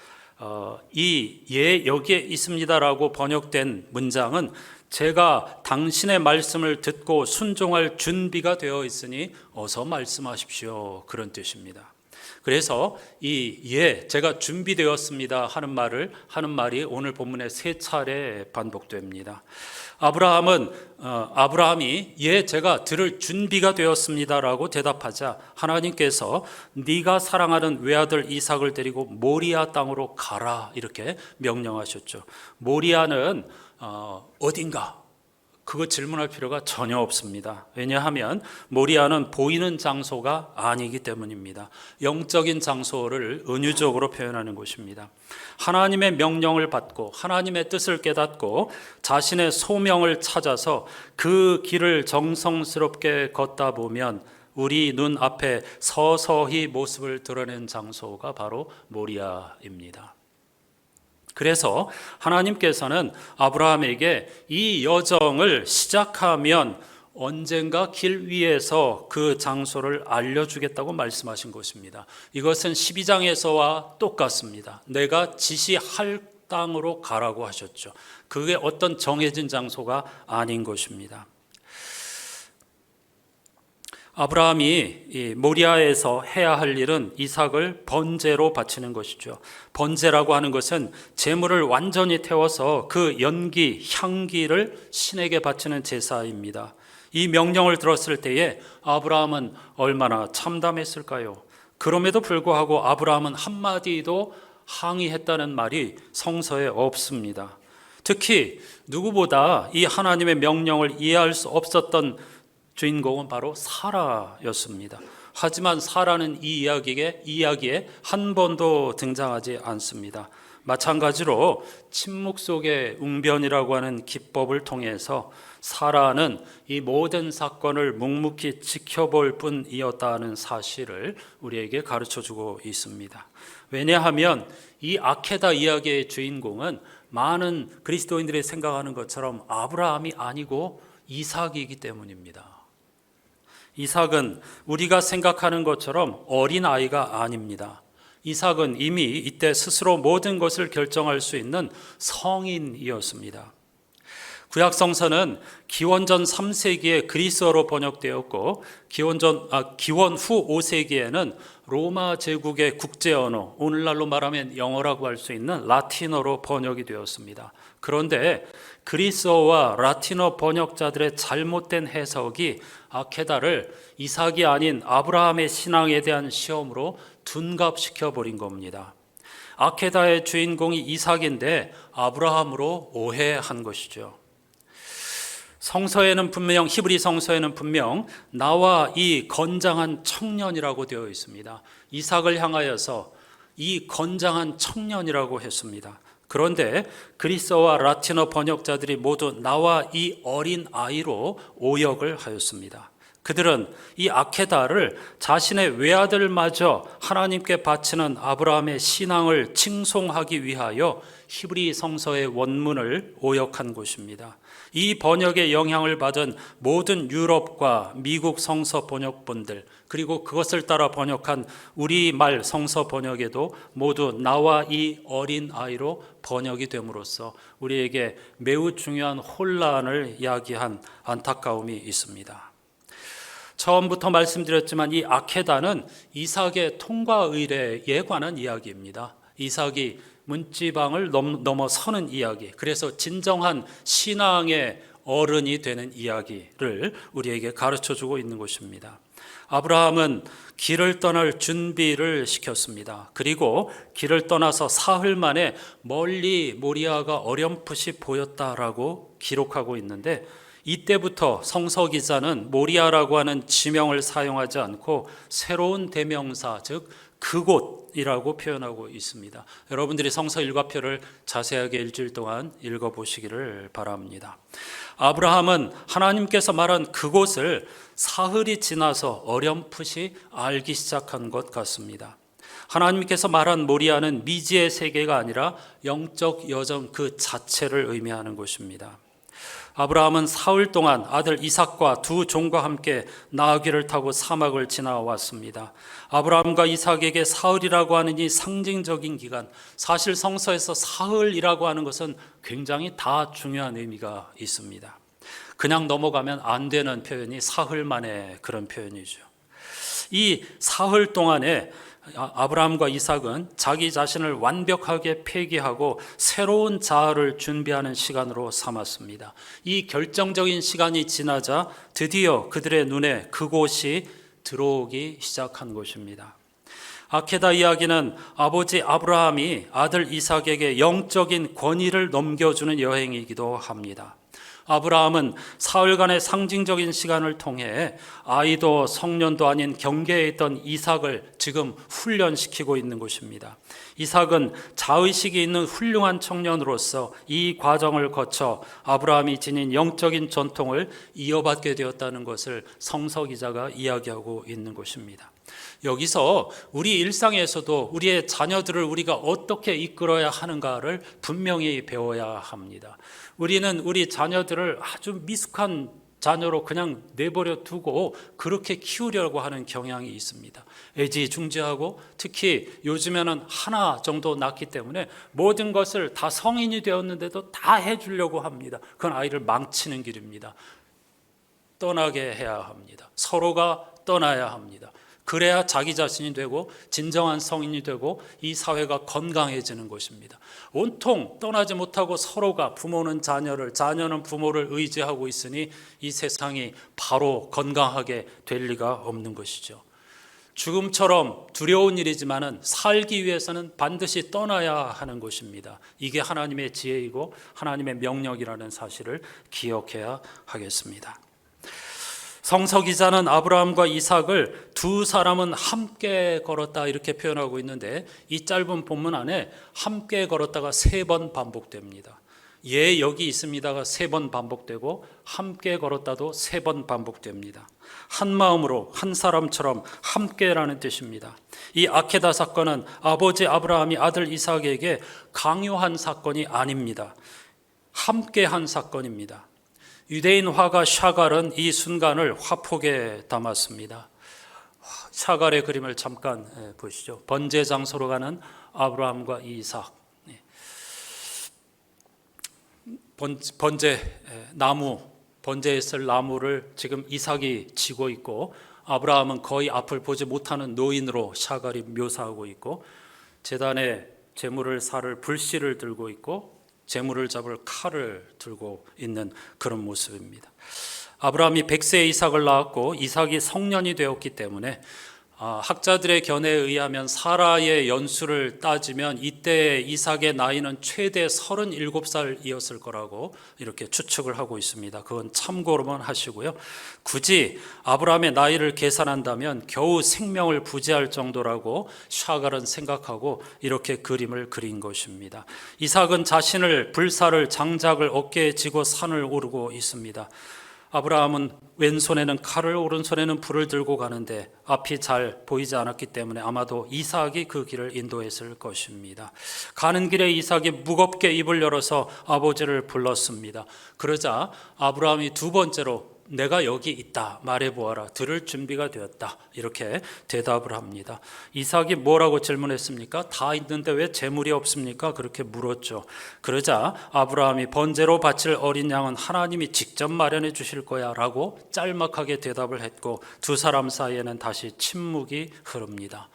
Speaker 1: 예 여기에 있습니다라고 번역된 문장은 제가 당신의 말씀을 듣고 순종할 준비가 되어 있으니 어서 말씀하십시오, 그런 뜻입니다. 그래서 제가 준비되었습니다 하는 말이 오늘 본문에 3차례 반복됩니다. 아브라함이 제가 들을 준비가 되었습니다라고 대답하자 하나님께서 네가 사랑하는 외아들 이삭을 데리고 모리아 땅으로 가라, 이렇게 명령하셨죠. 모리아는 어딘가, 그거 질문할 필요가 전혀 없습니다. 왜냐하면 모리아는 보이는 장소가 아니기 때문입니다. 영적인 장소를 은유적으로 표현하는 곳입니다. 하나님의 명령을 받고 하나님의 뜻을 깨닫고 자신의 소명을 찾아서 그 길을 정성스럽게 걷다 보면 우리 눈 앞에 서서히 모습을 드러낸 장소가 바로 모리아입니다. 그래서 하나님께서는 아브라함에게 이 여정을 시작하면 언젠가 길 위에서 그 장소를 알려주겠다고 말씀하신 것입니다. 이것은 12장에서와 똑같습니다. 내가 지시할 땅으로 가라고 하셨죠. 그게 어떤 정해진 장소가 아닌 것입니다. 아브라함이 모리아에서 해야 할 일은 이삭을 번제로 바치는 것이죠. 번제라고 하는 것은 제물을 완전히 태워서 그 연기, 향기를 신에게 바치는 제사입니다. 이 명령을 들었을 때에 아브라함은 얼마나 참담했을까요? 그럼에도 불구하고 아브라함은 한마디도 항의했다는 말이 성서에 없습니다. 특히 누구보다 이 하나님의 명령을 이해할 수 없었던 주인공은 바로 사라였습니다. 하지만 사라는 이 이야기에 한 번도 등장하지 않습니다. 마찬가지로 침묵 속의 웅변이라고 하는 기법을 통해서 사라는 이 모든 사건을 묵묵히 지켜볼 뿐이었다는 사실을 우리에게 가르쳐주고 있습니다. 왜냐하면 이 아케다 이야기의 주인공은 많은 그리스도인들이 생각하는 것처럼 아브라함이 아니고 이삭이기 때문입니다. 이삭은 우리가 생각하는 것처럼 어린 아이가 아닙니다. 이삭은 이미 이때 스스로 모든 것을 결정할 수 있는 성인이었습니다. 구약 성서는 기원전 3세기에 그리스어로 번역되었고 기원 후 5세기에는 로마 제국의 국제 언어, 오늘날로 말하면 영어라고 할 수 있는 라틴어로 번역이 되었습니다. 그런데 그리스어와 라틴어 번역자들의 잘못된 해석이 아케다를 이삭이 아닌 아브라함의 신앙에 대한 시험으로 둔갑시켜 버린 겁니다. 아케다의 주인공이 이삭인데 아브라함으로 오해한 것이죠. 성서에는 분명, 히브리 성서에는 분명 나와 이 건장한 청년이라고 되어 있습니다. 이삭을 향하여서 이 건장한 청년이라고 했습니다. 그런데 그리스어와 라틴어 번역자들이 모두 나와 이 어린 아이로 오역을 하였습니다. 그들은 이 아케다를 자신의 외아들마저 하나님께 바치는 아브라함의 신앙을 칭송하기 위하여 히브리 성서의 원문을 오역한 것입니다. 이 번역의 영향을 받은 모든 유럽과 미국 성서 번역본들, 그리고 그것을 따라 번역한 우리말 성서 번역에도 모두 나와 이 어린 아이로 번역이 됨으로써 우리에게 매우 중요한 혼란을 야기한 안타까움이 있습니다. 처음부터 말씀드렸지만 이 아케다는 이삭의 통과 의례에 관한 이야기입니다. 이삭이 문지방을 넘어서는 이야기, 그래서 진정한 신앙의 어른이 되는 이야기를 우리에게 가르쳐주고 있는 것입니다. 아브라함은 길을 떠날 준비를 시켰습니다. 그리고 길을 떠나서 사흘 만에 멀리 모리아가 어렴풋이 보였다라고 기록하고 있는데, 이때부터 성서 기자는 모리아라고 하는 지명을 사용하지 않고 새로운 대명사, 즉 그곳이라고 표현하고 있습니다. 여러분들이 성서 일과표를 자세하게 일주일 동안 읽어보시기를 바랍니다. 아브라함은 하나님께서 말한 그곳을 사흘이 지나서 어렴풋이 알기 시작한 것 같습니다. 하나님께서 말한 모리아는 미지의 세계가 아니라 영적 여정 그 자체를 의미하는 것입니다. 아브라함은 사흘 동안 아들 이삭과 두 종과 함께 나귀를 타고 사막을 지나왔습니다. 아브라함과 이삭에게 사흘이라고 하는 이 상징적인 기간, 사실 성서에서 사흘이라고 하는 것은 굉장히 다 중요한 의미가 있습니다. 그냥 넘어가면 안 되는 표현이 사흘 만에 그런 표현이죠. 이 사흘 동안에 아브라함과 이삭은 자기 자신을 완벽하게 폐기하고 새로운 자아를 준비하는 시간으로 삼았습니다. 이 결정적인 시간이 지나자 드디어 그들의 눈에 그곳이 들어오기 시작한 것입니다. 아케다 이야기는 아버지 아브라함이 아들 이삭에게 영적인 권위를 넘겨주는 여행이기도 합니다. 아브라함은 사흘간의 상징적인 시간을 통해 아이도 성년도 아닌 경계에 있던 이삭을 지금 훈련시키고 있는 것입니다. 이삭은 자의식이 있는 훌륭한 청년으로서 이 과정을 거쳐 아브라함이 지닌 영적인 전통을 이어받게 되었다는 것을 성서 기자가 이야기하고 있는 것입니다. 여기서 우리 일상에서도 우리의 자녀들을 우리가 어떻게 이끌어야 하는가를 분명히 배워야 합니다. 우리는 우리 자녀들을 아주 미숙한 자녀로 그냥 내버려 두고 그렇게 키우려고 하는 경향이 있습니다. 애지중지하고 특히 요즘에는 하나 정도 낳기 때문에 모든 것을 다 성인이 되었는데도 다 해주려고 합니다. 그건 아이를 망치는 길입니다. 떠나게 해야 합니다. 서로가 떠나야 합니다. 그래야 자기 자신이 되고 진정한 성인이 되고 이 사회가 건강해지는 것입니다. 온통 떠나지 못하고 서로가 부모는 자녀를, 자녀는 부모를 의지하고 있으니 이 세상이 바로 건강하게 될 리가 없는 것이죠. 죽음처럼 두려운 일이지만은 살기 위해서는 반드시 떠나야 하는 것입니다. 이게 하나님의 지혜이고 하나님의 명령이라는 사실을 기억해야 하겠습니다. 성서 기자는 아브라함과 이삭을 두 사람은 함께 걸었다 이렇게 표현하고 있는데, 이 짧은 본문 안에 함께 걸었다가 3번 반복됩니다. 예, 여기 있습니다가 3번 반복되고 함께 걸었다도 3번 반복됩니다. 한 마음으로 한 사람처럼 함께라는 뜻입니다. 이 아케다 사건은 아버지 아브라함이 아들 이삭에게 강요한 사건이 아닙니다. 함께한 사건입니다. 유대인 화가 샤갈은 이 순간을 화폭에 담았습니다. 샤갈의 그림을 잠깐 보시죠. 번제 장소로 가는 아브라함과 이삭. 번제 나무, 번제에 쓸 나무를 지금 이삭이 지고 있고, 아브라함은 거의 앞을 보지 못하는 노인으로 샤갈이 묘사하고 있고, 제단에 제물을 살 불씨를 들고 있고 제물을 잡을 칼을 들고 있는 그런 모습입니다. 아브라함이 100세에 이삭을 낳았고 이삭이 성년이 되었기 때문에 학자들의 견해에 의하면 사라의 연수를 따지면 이때 이삭의 나이는 최대 37살이었을 거라고 이렇게 추측을 하고 있습니다. 그건 참고로만 하시고요. 굳이 아브라함의 나이를 계산한다면 겨우 생명을 부지할 정도라고 샤갈은 생각하고 이렇게 그림을 그린 것입니다. 이삭은 자신을 불사를 장작을 어깨에 지고 산을 오르고 있습니다. 아브라함은 왼손에는 칼을 오른손에는 불을 들고 가는데 앞이 잘 보이지 않았기 때문에 아마도 이삭이 그 길을 인도했을 것입니다. 가는 길에 이삭이 무겁게 입을 열어서 아버지를 불렀습니다. 그러자 아브라함이 두 번째로 내가 여기 있다 말해보아라, 들을 준비가 되었다, 이렇게 대답을 합니다. 이삭이 뭐라고 질문했습니까? 다 있는데 왜 재물이 없습니까? 그렇게 물었죠. 그러자 아브라함이 번제로 바칠 어린 양은 하나님이 직접 마련해 주실 거야 라고 짤막하게 대답을 했고, 두 사람 사이에는 다시 침묵이 흐릅니다.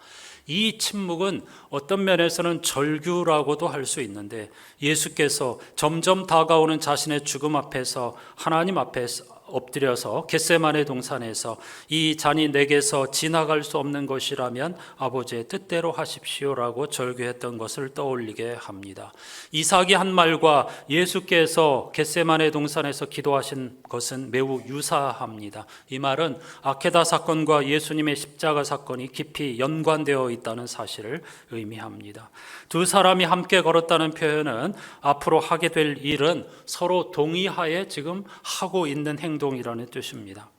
Speaker 1: 이 침묵은 어떤 면에서는 절규라고도 할 수 있는데, 예수께서 점점 다가오는 자신의 죽음 앞에서 하나님 앞에 엎드려서 겟세마네 동산에서 이 잔이 내게서 지나갈 수 없는 것이라면 아버지의 뜻대로 하십시오라고 절규했던 것을 떠올리게 합니다. 이삭이 한 말과 예수께서 겟세마네 동산에서 기도하신 것은 매우 유사합니다. 이 말은 아케다 사건과 예수님의 십자가 사건이 깊이 연관되어 있다는 사실을 의미합니다. 두 사람이 함께 걸었다는 표현은 앞으로 하게 될 일은 서로 동의하에 지금 하고 있는 행동이라는 뜻입니다.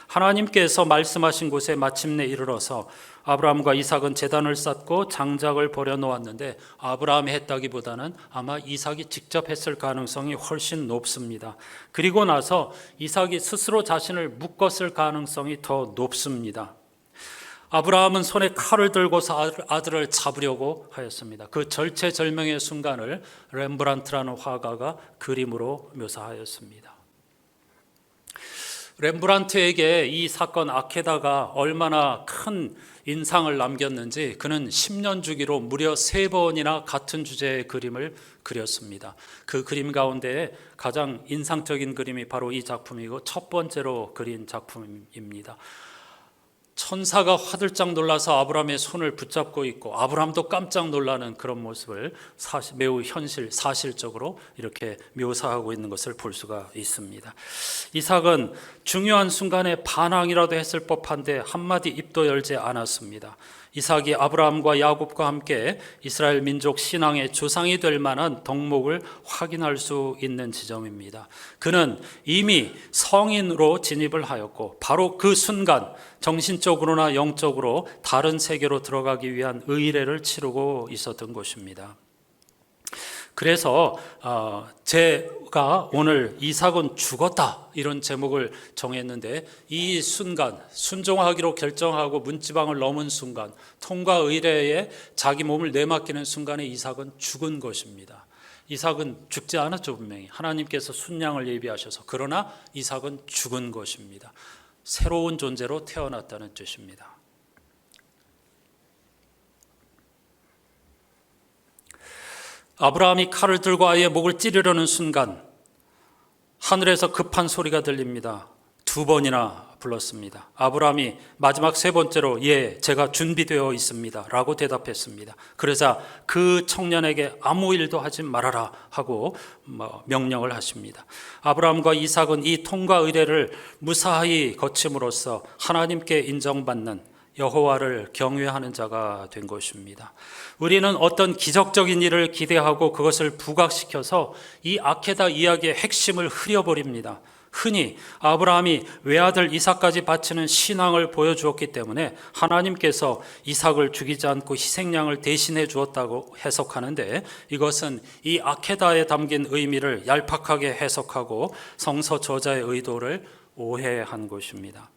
Speaker 1: 하나님께서 말씀하신 곳에 마침내 이르러서 아브라함과 이삭은 제단을 쌓고 장작을 버려놓았는데, 아브라함이 했다기보다는 아마 이삭이 직접 했을 가능성이 훨씬 높습니다. 그리고 나서 이삭이 스스로 자신을 묶었을 가능성이 더 높습니다. 아브라함은 손에 칼을 들고서 아들을 잡으려고 하였습니다. 그 절체절명의 순간을 렘브란트라는 화가가 그림으로 묘사하였습니다. 렘브란트에게 이 사건 아케다가 얼마나 큰 인상을 남겼는지 그는 10년 주기로 무려 3번이나 같은 주제의 그림을 그렸습니다. 그 그림 가운데 가장 인상적인 그림이 바로 이 작품이고 첫 번째로 그린 작품입니다. 천사가 화들짝 놀라서 아브라함의 손을 붙잡고 있고 아브라함도 깜짝 놀라는 그런 모습을 매우 사실적으로 이렇게 묘사하고 있는 것을 볼 수가 있습니다. 이삭은 중요한 순간에 반항이라도 했을 법한데 한마디 입도 열지 않았습니다. 이삭이 아브라함과 야곱과 함께 이스라엘 민족 신앙의 조상이 될 만한 덕목을 확인할 수 있는 지점입니다. 그는 이미 성인으로 진입을 하였고 바로 그 순간 정신적으로나 영적으로 다른 세계로 들어가기 위한 의례를 치르고 있었던 것입니다. 그래서 제가 오늘 이삭은 죽었다 이런 제목을 정했는데, 이 순간 순종하기로 결정하고 문지방을 넘은 순간, 통과 의례에 자기 몸을 내맡기는 순간에 이삭은 죽은 것입니다. 이삭은 죽지 않았죠. 분명히 하나님께서 순양을 예비하셔서. 그러나 이삭은 죽은 것입니다. 새로운 존재로 태어났다는 뜻입니다. 아브라함이 칼을 들고 아이의 목을 찌르려는 순간 하늘에서 급한 소리가 들립니다. 2번이나 불렀습니다. 아브라함이 마지막 3번째로 예, 제가 준비되어 있습니다 라고 대답했습니다. 그러자 그 청년에게 아무 일도 하지 말아라 하고 명령을 하십니다. 아브라함과 이삭은 이 통과 의례를 무사히 거침으로써 하나님께 인정받는 여호와를 경외하는 자가 된 것입니다. 우리는 어떤 기적적인 일을 기대하고 그것을 부각시켜서 이 아케다 이야기의 핵심을 흐려버립니다. 흔히 아브라함이 외아들 이삭까지 바치는 신앙을 보여주었기 때문에 하나님께서 이삭을 죽이지 않고 희생양을 대신해 주었다고 해석하는데, 이것은 이 아케다에 담긴 의미를 얄팍하게 해석하고 성서 저자의 의도를 오해한 것입니다.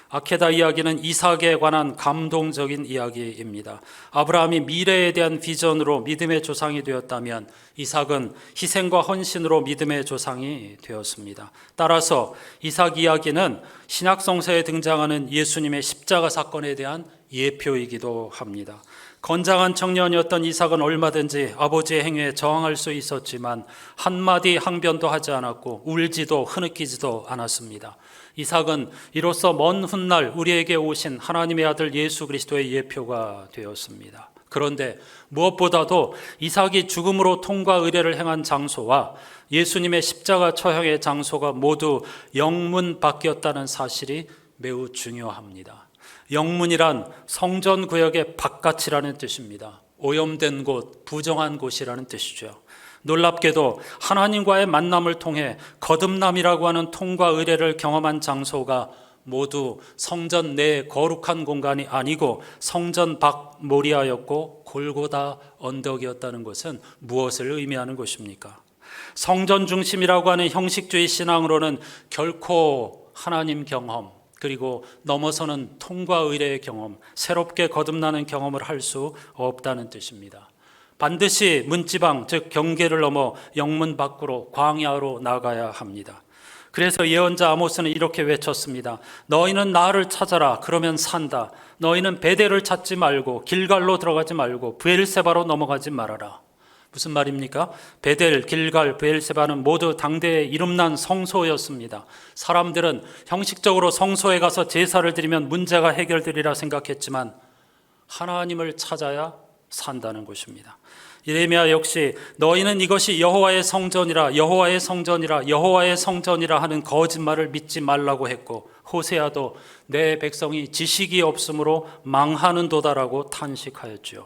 Speaker 1: 아케다 이야기는 이삭에 관한 감동적인 이야기입니다. 아브라함이 미래에 대한 비전으로 믿음의 조상이 되었다면 이삭은 희생과 헌신으로 믿음의 조상이 되었습니다. 따라서 이삭 이야기는 신약 성서에 등장하는 예수님의 십자가 사건에 대한 예표이기도 합니다. 건장한 청년이었던 이삭은 얼마든지 아버지의 행위에 저항할 수 있었지만 한마디 항변도 하지 않았고 울지도 흐느끼지도 않았습니다. 이삭은 이로써 먼 훗날 우리에게 오신 하나님의 아들 예수 그리스도의 예표가 되었습니다. 그런데 무엇보다도 이삭이 죽음으로 통과 의례를 행한 장소와 예수님의 십자가 처형의 장소가 모두 영문 밖이었다는 사실이 매우 중요합니다. 영문이란 성전 구역의 바깥이라는 뜻입니다. 오염된 곳, 부정한 곳이라는 뜻이죠. 놀랍게도 하나님과의 만남을 통해 거듭남이라고 하는 통과 의례를 경험한 장소가 모두 성전 내 거룩한 공간이 아니고 성전 밖 모리아였고 골고다 언덕이었다는 것은 무엇을 의미하는 것입니까? 성전 중심이라고 하는 형식주의 신앙으로는 결코 하나님 경험, 그리고 넘어서는 통과 의례의 경험, 새롭게 거듭나는 경험을 할 수 없다는 뜻입니다. 반드시 문지방, 즉 경계를 넘어 영문 밖으로 광야로 나가야 합니다. 그래서 예언자 아모스는 이렇게 외쳤습니다. 너희는 나를 찾아라, 그러면 산다. 너희는 베델을 찾지 말고 길갈로 들어가지 말고 브엘세바로 넘어가지 말아라. 무슨 말입니까? 베델, 길갈, 브엘세바는 모두 당대의 이름난 성소였습니다. 사람들은 형식적으로 성소에 가서 제사를 드리면 문제가 해결되리라 생각했지만 하나님을 찾아야 산다는 것입니다. 예레미야 역시 너희는 이것이 여호와의 성전이라 여호와의 성전이라 여호와의 성전이라 하는 거짓말을 믿지 말라고 했고, 호세아도 내 백성이 지식이 없으므로 망하는도다라고 탄식하였죠.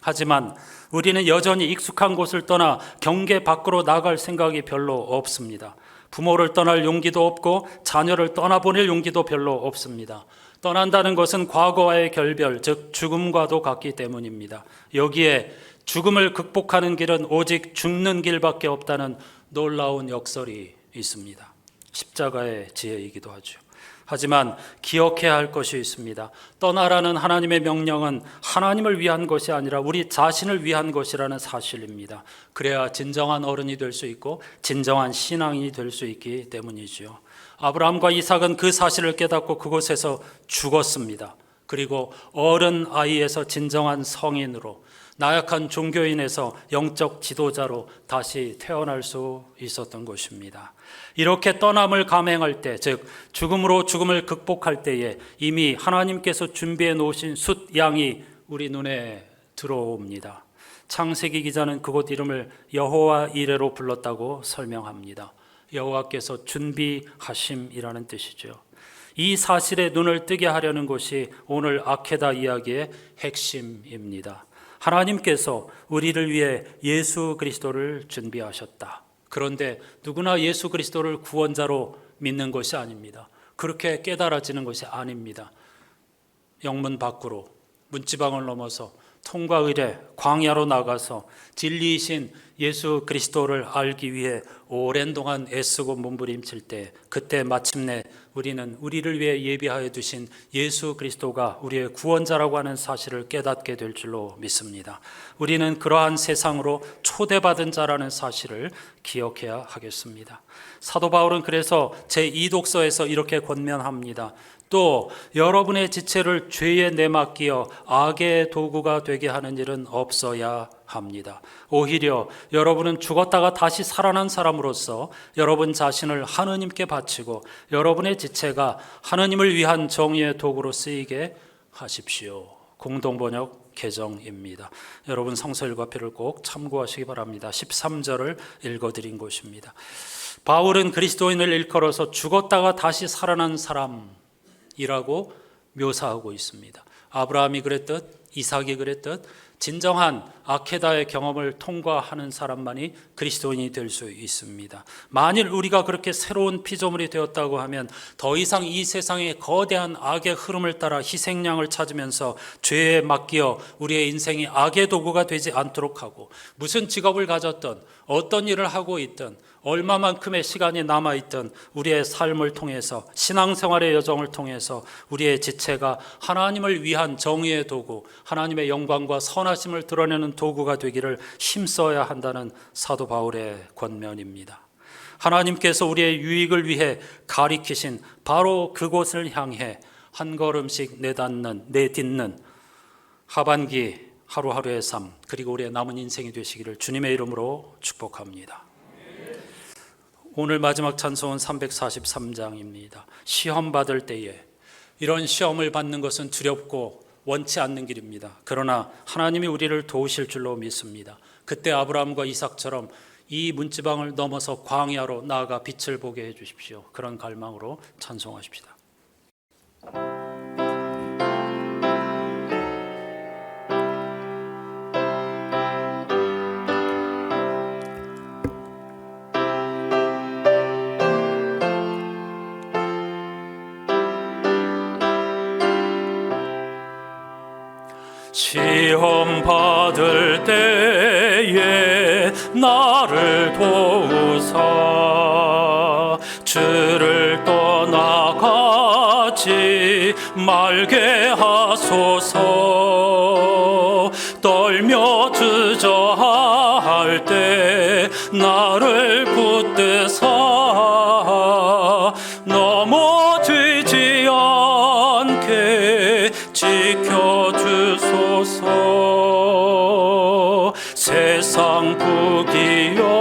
Speaker 1: 하지만 우리는 여전히 익숙한 곳을 떠나 경계 밖으로 나갈 생각이 별로 없습니다. 부모를 떠날 용기도 없고 자녀를 떠나보낼 용기도 별로 없습니다. 떠난다는 것은 과거와의 결별, 즉 죽음과도 같기 때문입니다. 여기에 죽음을 극복하는 길은 오직 죽는 길밖에 없다는 놀라운 역설이 있습니다. 십자가의 지혜이기도 하죠. 하지만 기억해야 할 것이 있습니다. 떠나라는 하나님의 명령은 하나님을 위한 것이 아니라 우리 자신을 위한 것이라는 사실입니다. 그래야 진정한 어른이 될 수 있고 진정한 신앙인이 될 수 있기 때문이죠. 아브라함과 이삭은 그 사실을 깨닫고 그곳에서 죽었습니다. 그리고 어른 아이에서 진정한 성인으로, 나약한 종교인에서 영적 지도자로 다시 태어날 수 있었던 것입니다. 이렇게 떠남을 감행할 때, 즉 죽음으로 죽음을 극복할 때에 이미 하나님께서 준비해 놓으신 숫 양이 우리 눈에 들어옵니다. 창세기 기자는 그곳 이름을 여호와 이레로 불렀다고 설명합니다. 여호와께서 준비하심이라는 뜻이죠. 이 사실에 눈을 뜨게 하려는 것이 오늘 아케다 이야기의 핵심입니다. 하나님께서 우리를 위해 예수 그리스도를 준비하셨다. 그런데 누구나 예수 그리스도를 구원자로 믿는 것이 아닙니다. 그렇게 깨달아지는 것이 아닙니다. 영문 밖으로, 문지방을 넘어서 통과 의례, 광야로 나가서 진리이신 예수 그리스도를 알기 위해 오랜 동안 애쓰고 몸부림칠 때, 그때 마침내 우리는 우리를 위해 예비하여 두신 예수 그리스도가 우리의 구원자라고 하는 사실을 깨닫게 될 줄로 믿습니다. 우리는 그러한 세상으로 초대받은 자라는 사실을 기억해야 하겠습니다. 사도 바울은 그래서 제2독서에서 이렇게 권면합니다. 또 여러분의 지체를 죄에 내맡기어 악의 도구가 되게 하는 일은 없어야 합니다. 오히려 여러분은 죽었다가 다시 살아난 사람으로서 여러분 자신을 하느님께 바치고 여러분의 지체가 하느님을 위한 정의의 도구로 쓰이게 하십시오. 공동번역 개정입니다. 여러분 성서 일과표를 꼭 참고하시기 바랍니다. 13절을 읽어드린 것입니다. 바울은 그리스도인을 일컬어서 죽었다가 다시 살아난 사람이라고 묘사하고 있습니다. 아브라함이 그랬듯, 이삭이 그랬듯, 진정한 아케다의 경험을 통과하는 사람만이 그리스도인이 될 수 있습니다. 만일 우리가 그렇게 새로운 피조물이 되었다고 하면 더 이상 이 세상의 거대한 악의 흐름을 따라 희생양을 찾으면서 죄에 맡겨 우리의 인생이 악의 도구가 되지 않도록 하고, 무슨 직업을 가졌던 어떤 일을 하고 있든 얼마만큼의 시간이 남아있던 우리의 삶을 통해서, 신앙생활의 여정을 통해서 우리의 지체가 하나님을 위한 정의의 도구, 하나님의 영광과 선하심을 드러내는 도구가 되기를 힘써야 한다는 사도 바울의 권면입니다. 하나님께서 우리의 유익을 위해 가리키신 바로 그곳을 향해 한 걸음씩 내딛는 하반기 하루하루의 삶, 그리고 우리의 남은 인생이 되시기를 주님의 이름으로 축복합니다. 오늘 마지막 찬송은 343장입니다. 시험 받을 때에, 이런 시험을 받는 것은 두렵고 원치 않는 길입니다. 그러나 하나님이 우리를 도우실 줄로 믿습니다. 그때 아브라함과 이삭처럼 이 문지방을 넘어서 광야로 나아가 빛을 보게 해 주십시오. 그런 갈망으로 찬송하십시다. 시험 받을 때에 나를 도우사 주를 떠나가지 말게 하소서. 떨며 주저할 때 나를 붙드사 넘어지지 않게 지켜주소서. 세상 부귀영화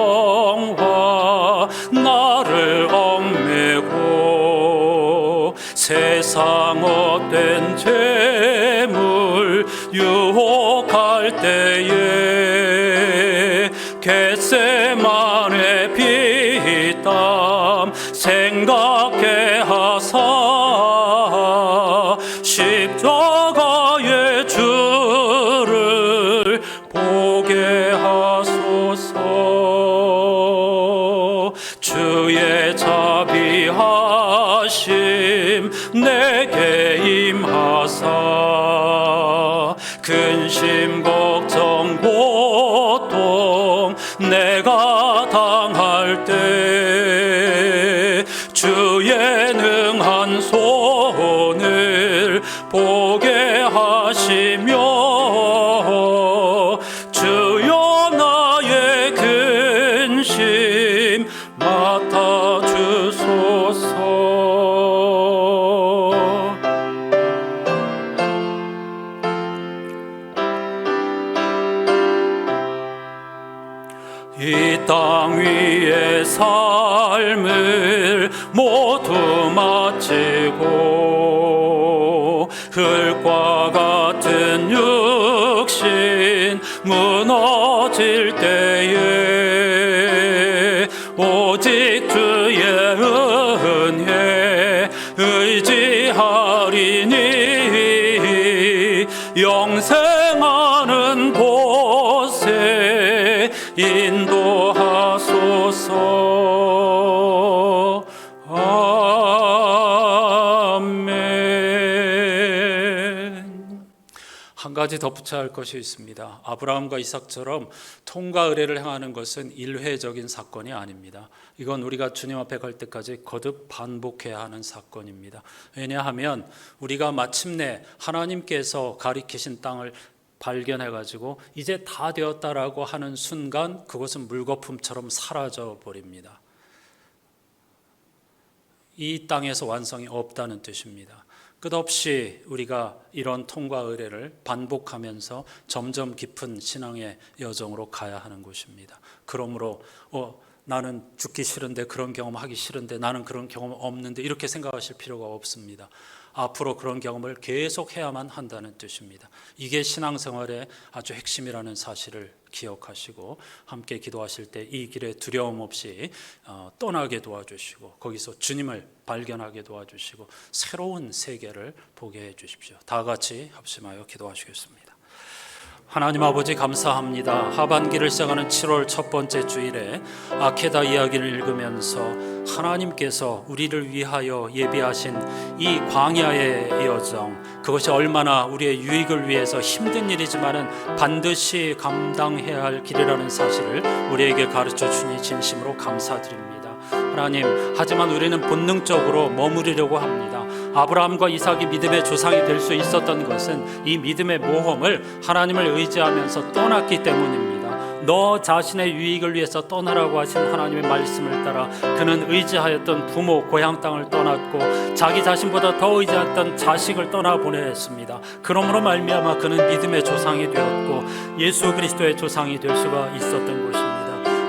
Speaker 1: 나를 얽매고 세상 헛된 재물 유혹할 때에 겟세마네 피땀 생각해 하사 십자가의 주를 보게 하소서. 주의 자비하심 내게 임하사 근심 걱정 고통 내가 당할 때 주의 능한 손을 보게 하시며 주여 나의 근심 맡아주소서. 이 땅 위의 삶을 모두 마치고 흙과 같은 육신 무너질 때에 오직 주의 은혜 의지하리니 영생하는 곳에 인도하소서. 아멘. 한 가지 덧붙여야 할 것이 있습니다. 아브라함과 이삭처럼 통과 의례를 행하는 것은 일회적인 사건이 아닙니다. 이건 우리가 주님 앞에 갈 때까지 거듭 반복해야 하는 사건입니다. 왜냐하면 우리가 마침내 하나님께서 가리키신 땅을 발견해가지고 이제 다 되었다라고 하는 순간 그것은 물거품처럼 사라져 버립니다. 이 땅에서 완성이 없다는 뜻입니다. 끝없이 우리가 이런 통과 의례를 반복하면서 점점 깊은 신앙의 여정으로 가야 하는 것입니다. 그러므로 나는 죽기 싫은데, 그런 경험 하기 싫은데, 나는 그런 경험 없는데 이렇게 생각하실 필요가 없습니다. 앞으로 그런 경험을 계속 해야만 한다는 뜻입니다. 이게 신앙생활의 아주 핵심이라는 사실을 기억하시고 함께 기도하실 때 이 길에 두려움 없이 떠나게 도와주시고 거기서 주님을 발견하게 도와주시고 새로운 세계를 보게 해 주십시오. 다 같이 합심하여 기도하시겠습니다. 하나님 아버지 감사합니다. 하반기를 시작하는 7월 첫 번째 주일에 아케다 이야기를 읽으면서 하나님께서 우리를 위하여 예비하신 이 광야의 여정, 그것이 얼마나 우리의 유익을 위해서 힘든 일이지만은 반드시 감당해야 할 길이라는 사실을 우리에게 가르쳐 주니 진심으로 감사드립니다. 하나님, 하지만 우리는 본능적으로 머무르려고 합니다. 아브라함과 이삭이 믿음의 조상이 될 수 있었던 것은 이 믿음의 모험을 하나님을 의지하면서 떠났기 때문입니다. 너 자신의 유익을 위해서 떠나라고 하신 하나님의 말씀을 따라 그는 의지하였던 부모, 고향 땅을 떠났고 자기 자신보다 더 의지했던 자식을 떠나보냈습니다. 그러므로 말미암아 그는 믿음의 조상이 되었고 예수 그리스도의 조상이 될 수가 있었던 것입니다.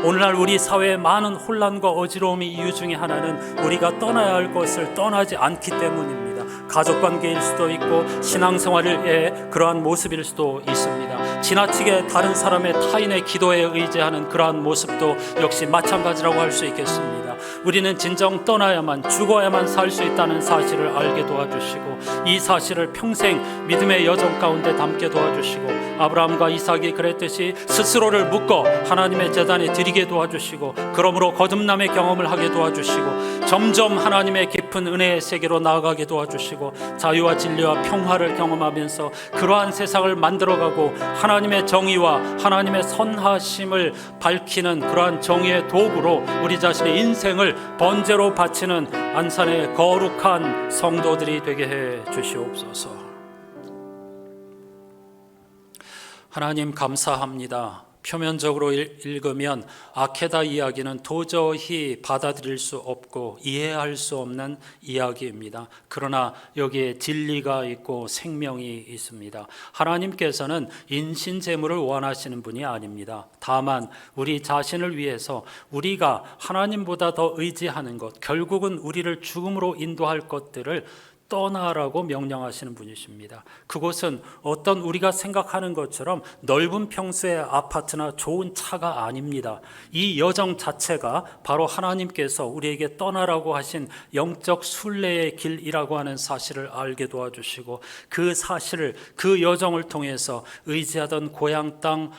Speaker 1: 오늘날 우리 사회의 많은 혼란과 어지러움의 이유 중에 하나는 우리가 떠나야 할 것을 떠나지 않기 때문입니다. 가족관계일 수도 있고 신앙생활의 그러한 모습일 수도 있습니다. 지나치게 다른 사람의 타인의 기도에 의지하는 그러한 모습도 역시 마찬가지라고 할 수 있겠습니다. 우리는 진정 떠나야만, 죽어야만 살 수 있다는 사실을 알게 도와주시고 이 사실을 평생 믿음의 여정 가운데 담게 도와주시고 아브라함과 이삭이 그랬듯이 스스로를 묶어 하나님의 제단에 드리게 도와주시고 그러므로 거듭남의 경험을 하게 도와주시고 점점 하나님의 깊은 은혜의 세계로 나아가게 도와주시고 자유와 진리와 평화를 경험하면서 그러한 세상을 만들어가고 하나님의 정의와 하나님의 선하심을 밝히는 그러한 정의의 도구로 우리 자신의 인생을 번제로 바치는 안산의 거룩한 성도들이 되게 해 주시옵소서. 하나님 감사합니다. 표면적으로 읽으면 아케다 이야기는 도저히 받아들일 수 없고 이해할 수 없는 이야기입니다. 그러나 여기에 진리가 있고 생명이 있습니다. 하나님께서는 인신재물을 원하시는 분이 아닙니다. 다만 우리 자신을 위해서 우리가 하나님보다 더 의지하는 것, 결국은 우리를 죽음으로 인도할 것들을 떠나라고 명령하시는 분이십니다. 그곳은 어떤 우리가 생각하는 것처럼 넓은 평수의 아파트나 좋은 차가 아닙니다. 이 여정 자체가 바로 하나님께서 우리에게 떠나라고 하신 영적 순례의 길이라고 하는 사실을 알게 도와주시고 그 사실을, 그 여정을 통해서 의지하던 고향 땅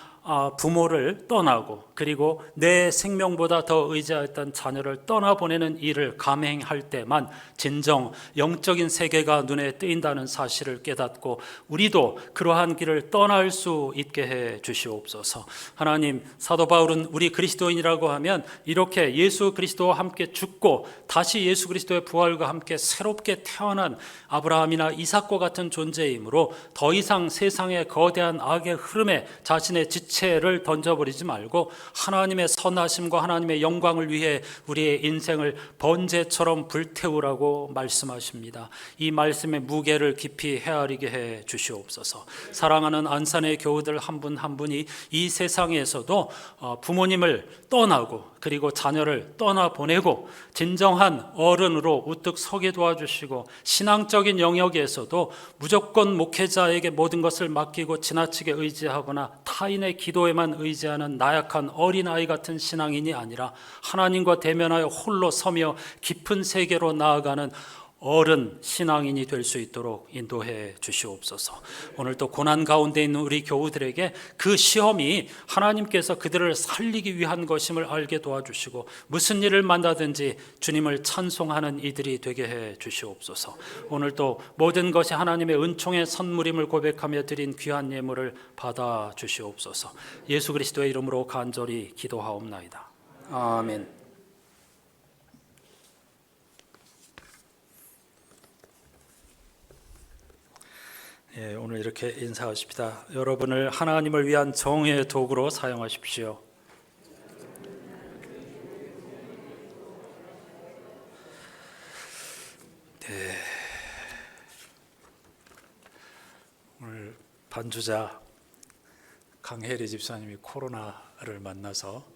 Speaker 1: 부모를 떠나고 그리고 내 생명보다 더 의지했던 자녀를 떠나보내는 일을 감행할 때만 진정 영적인 세계가 눈에 뜨인다는 사실을 깨닫고 우리도 그러한 길을 떠날 수 있게 해 주시옵소서. 하나님, 사도 바울은 우리 그리스도인이라고 하면 이렇게 예수 그리스도와 함께 죽고 다시 예수 그리스도의 부활과 함께 새롭게 태어난 아브라함이나 이삭과 같은 존재이므로 더 이상 세상의 거대한 악의 흐름에 자신의 지체를 던져버리지 말고 하나님의 선하심과 하나님의 영광을 위해 우리의 인생을 번제처럼 불태우라고 말씀하십니다. 이 말씀의 무게를 깊이 헤아리게 해 주시옵소서. 사랑하는 안산의 교우들 한 분 한 분이 이 세상에서도 부모님을 떠나고 그리고 자녀를 떠나보내고 진정한 어른으로 우뚝 서게 도와주시고 신앙적인 영역에서도 무조건 목회자에게 모든 것을 맡기고 지나치게 의지하거나 타인의 기도에만 의지하는 나약한 어린아이 같은 신앙인이 아니라 하나님과 대면하여 홀로 서며 깊은 세계로 나아가는 어른 신앙인이 될 수 있도록 인도해 주시옵소서. 오늘 또 고난 가운데 있는 우리 교우들에게 그 시험이 하나님께서 그들을 살리기 위한 것임을 알게 도와주시고 무슨 일을 만나든지 주님을 찬송하는 이들이 되게 해 주시옵소서. 오늘 또 모든 것이 하나님의 은총의 선물임을 고백하며 드린 귀한 예물을 받아 주시옵소서. 예수 그리스도의 이름으로 간절히 기도하옵나이다. 아멘. 예, 오늘 이렇게 인사하십시다. 여러분을 하나님을 위한 정의의 도구로 사용하십시오. 네. 오늘 반주자 강혜리 집사님이 코로나를 만나서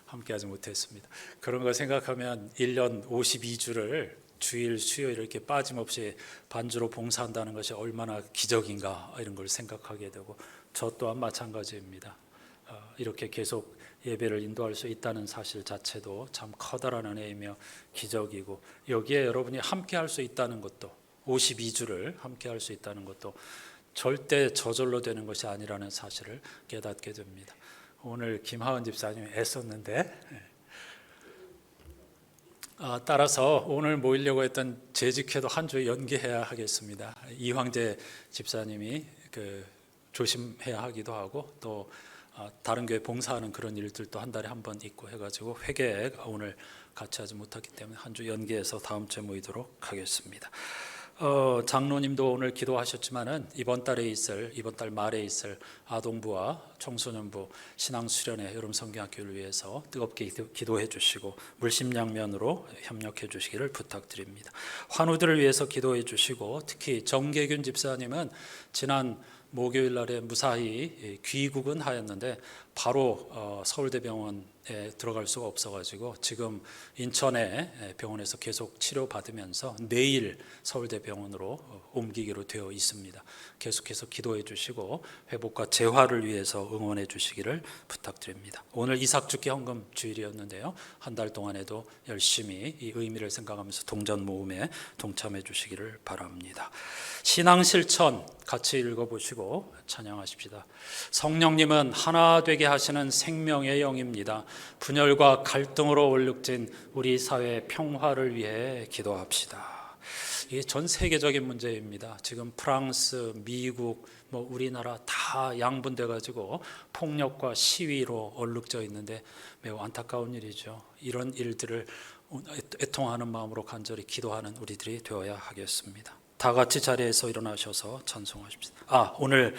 Speaker 1: 함께하지 못했습니다. 그런 거 생각하면 1년 52주를 주일, 수요일 이렇게 빠짐없이 반주로 봉사한다는 것이 얼마나 기적인가 이런 걸 생각하게 되고 저 또한 마찬가지입니다. 이렇게 계속 예배를 인도할 수 있다는 사실 자체도 참 커다란 은혜이며 기적이고 여기에 여러분이 함께할 수 있다는 것도 52주를 함께할 수 있다는 것도 절대 저절로 되는 것이 아니라는 사실을 깨닫게 됩니다. 오늘 김하은 집사님이 애썼는데, 따라서 오늘 모이려고 했던 재직회도 한 주 연기해야 하겠습니다. 이황재 집사님이 조심해야 하기도 하고, 또 다른 교회 봉사하는 그런 일들도 한 달에 한 번 있고 해가지고 회개 오늘 같이 하지 못했기 때문에 한 주 연기해서 다음 주에 모이도록 하겠습니다. 장로님도 오늘 기도하셨지만은 이번 달 말에 있을 아동부와 청소년부 신앙 수련회 여름 성경학교를 위해서 뜨겁게 기도해 주시고 물심양면으로 협력해 주시기를 부탁드립니다. 환우들을 위해서 기도해 주시고, 특히 정계균 집사님은 지난 목요일 날에 무사히 귀국은 하였는데 바로 서울대병원에 들어갈 수가 없어가지고 지금 인천의 병원에서 계속 치료받으면서 내일 서울대병원으로 옮기기로 되어 있습니다. 계속해서 기도해 주시고 회복과 재활을 위해서 응원해 주시기를 부탁드립니다. 오늘 이삭주기 헌금 주일이었는데요, 한 달 동안에도 열심히 이 의미를 생각하면서 동전 모음에 동참해 주시기를 바랍니다. 신앙 실천 같이 읽어보시고 찬양하십시다. 성령님은 하나 되게 하시는 생명의 영입니다. 분열과 갈등으로 얼룩진 우리 사회의 평화를 위해 기도합시다. 이게 전 세계적인 문제입니다. 지금 프랑스, 미국, 우리나라 다 양분돼 가지고 폭력과 시위로 얼룩져 있는데 매우 안타까운 일이죠. 이런 일들을 애통하는 마음으로 간절히 기도하는 우리들이 되어야 하겠습니다. 다 같이 자리에서 일어나셔서 찬송하십시다. 오늘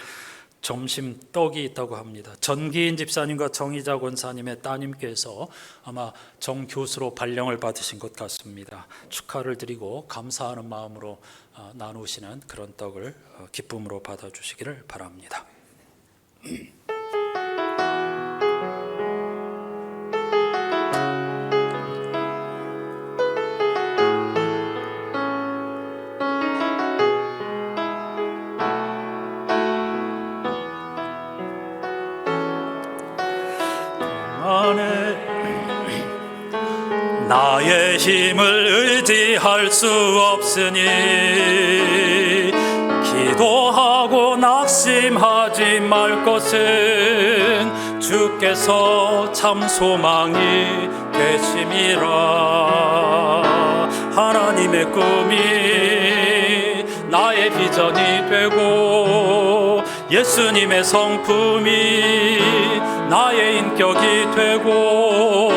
Speaker 1: 점심 떡이 있다고 합니다. 전기인 집사님과 정희자 권사님의 따님께서 아마 정 교수로 발령을 받으신 것 같습니다. 축하를 드리고 감사하는 마음으로 나누시는 그런 떡을 기쁨으로 받아주시기를 바랍니다. 나의 힘을 의지할 수 없으니 기도하고 낙심하지 말 것은 주께서 참 소망이 되심이라. 하나님의 꿈이 나의 비전이 되고 예수님의 성품이 나의 인격이 되고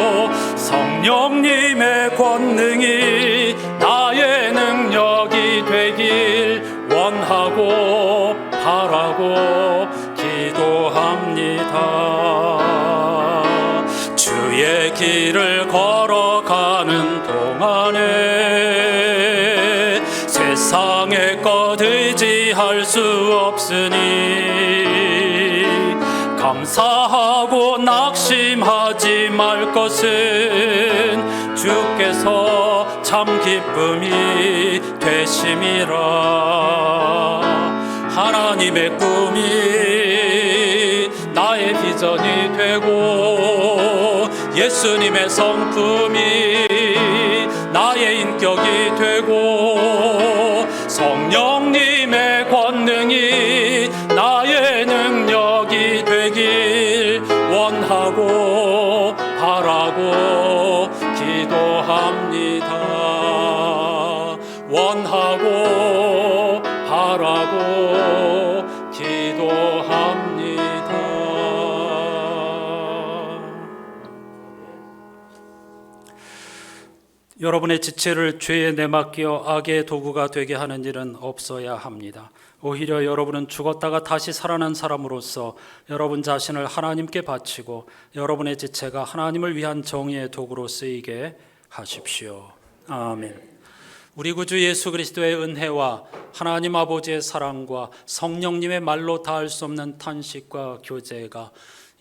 Speaker 1: 성령님의 권능이 나의 능력이 되길 원하고 바라고 기도합니다. 주의 길을 걸어가는 동안에 세상의 것 의지할 수 없으니 감사하고 낙심하지 말 것은 주께서 참 기쁨이 되심이라. 하나님의 꿈이 나의 비전이 되고 예수님의 성품이 나의 인격이 되고 성령님의 권능이 나의 능력이 되길 원하고 바라고 기도합니다. 원하고 바라고 기도합니다. 여러분의 지체를 죄에 내맡겨 악의 도구가 되게 하는 일은 없어야 합니다. 오히려 여러분은 죽었다가 다시 살아난 사람으로서 여러분 자신을 하나님께 바치고 여러분의 지체가 하나님을 위한 정의의 도구로 쓰이게 하십시오. 아멘. 우리 구주 예수 그리스도의 은혜와 하나님 아버지의 사랑과 성령님의 말로 닿을 수 없는 탄식과 교제가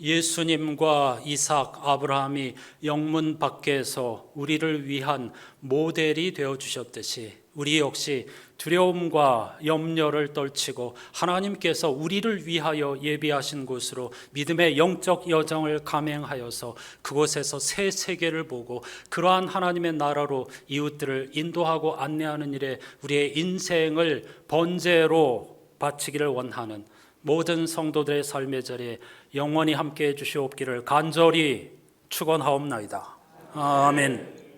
Speaker 1: 예수님과 이삭, 아브라함이 영문 밖에서 우리를 위한 모델이 되어 주셨듯이 우리 역시 두려움과 염려를 떨치고 하나님께서 우리를 위하여 예비하신 곳으로 믿음의 영적 여정을 감행하여서 그곳에서 새 세계를 보고 그러한 하나님의 나라로 이웃들을 인도하고 안내하는 일에 우리의 인생을 번제로 바치기를 원하는 모든 성도들의 삶의 자리에 영원히 함께해 주시옵기를 간절히 축원하옵나이다. 아멘.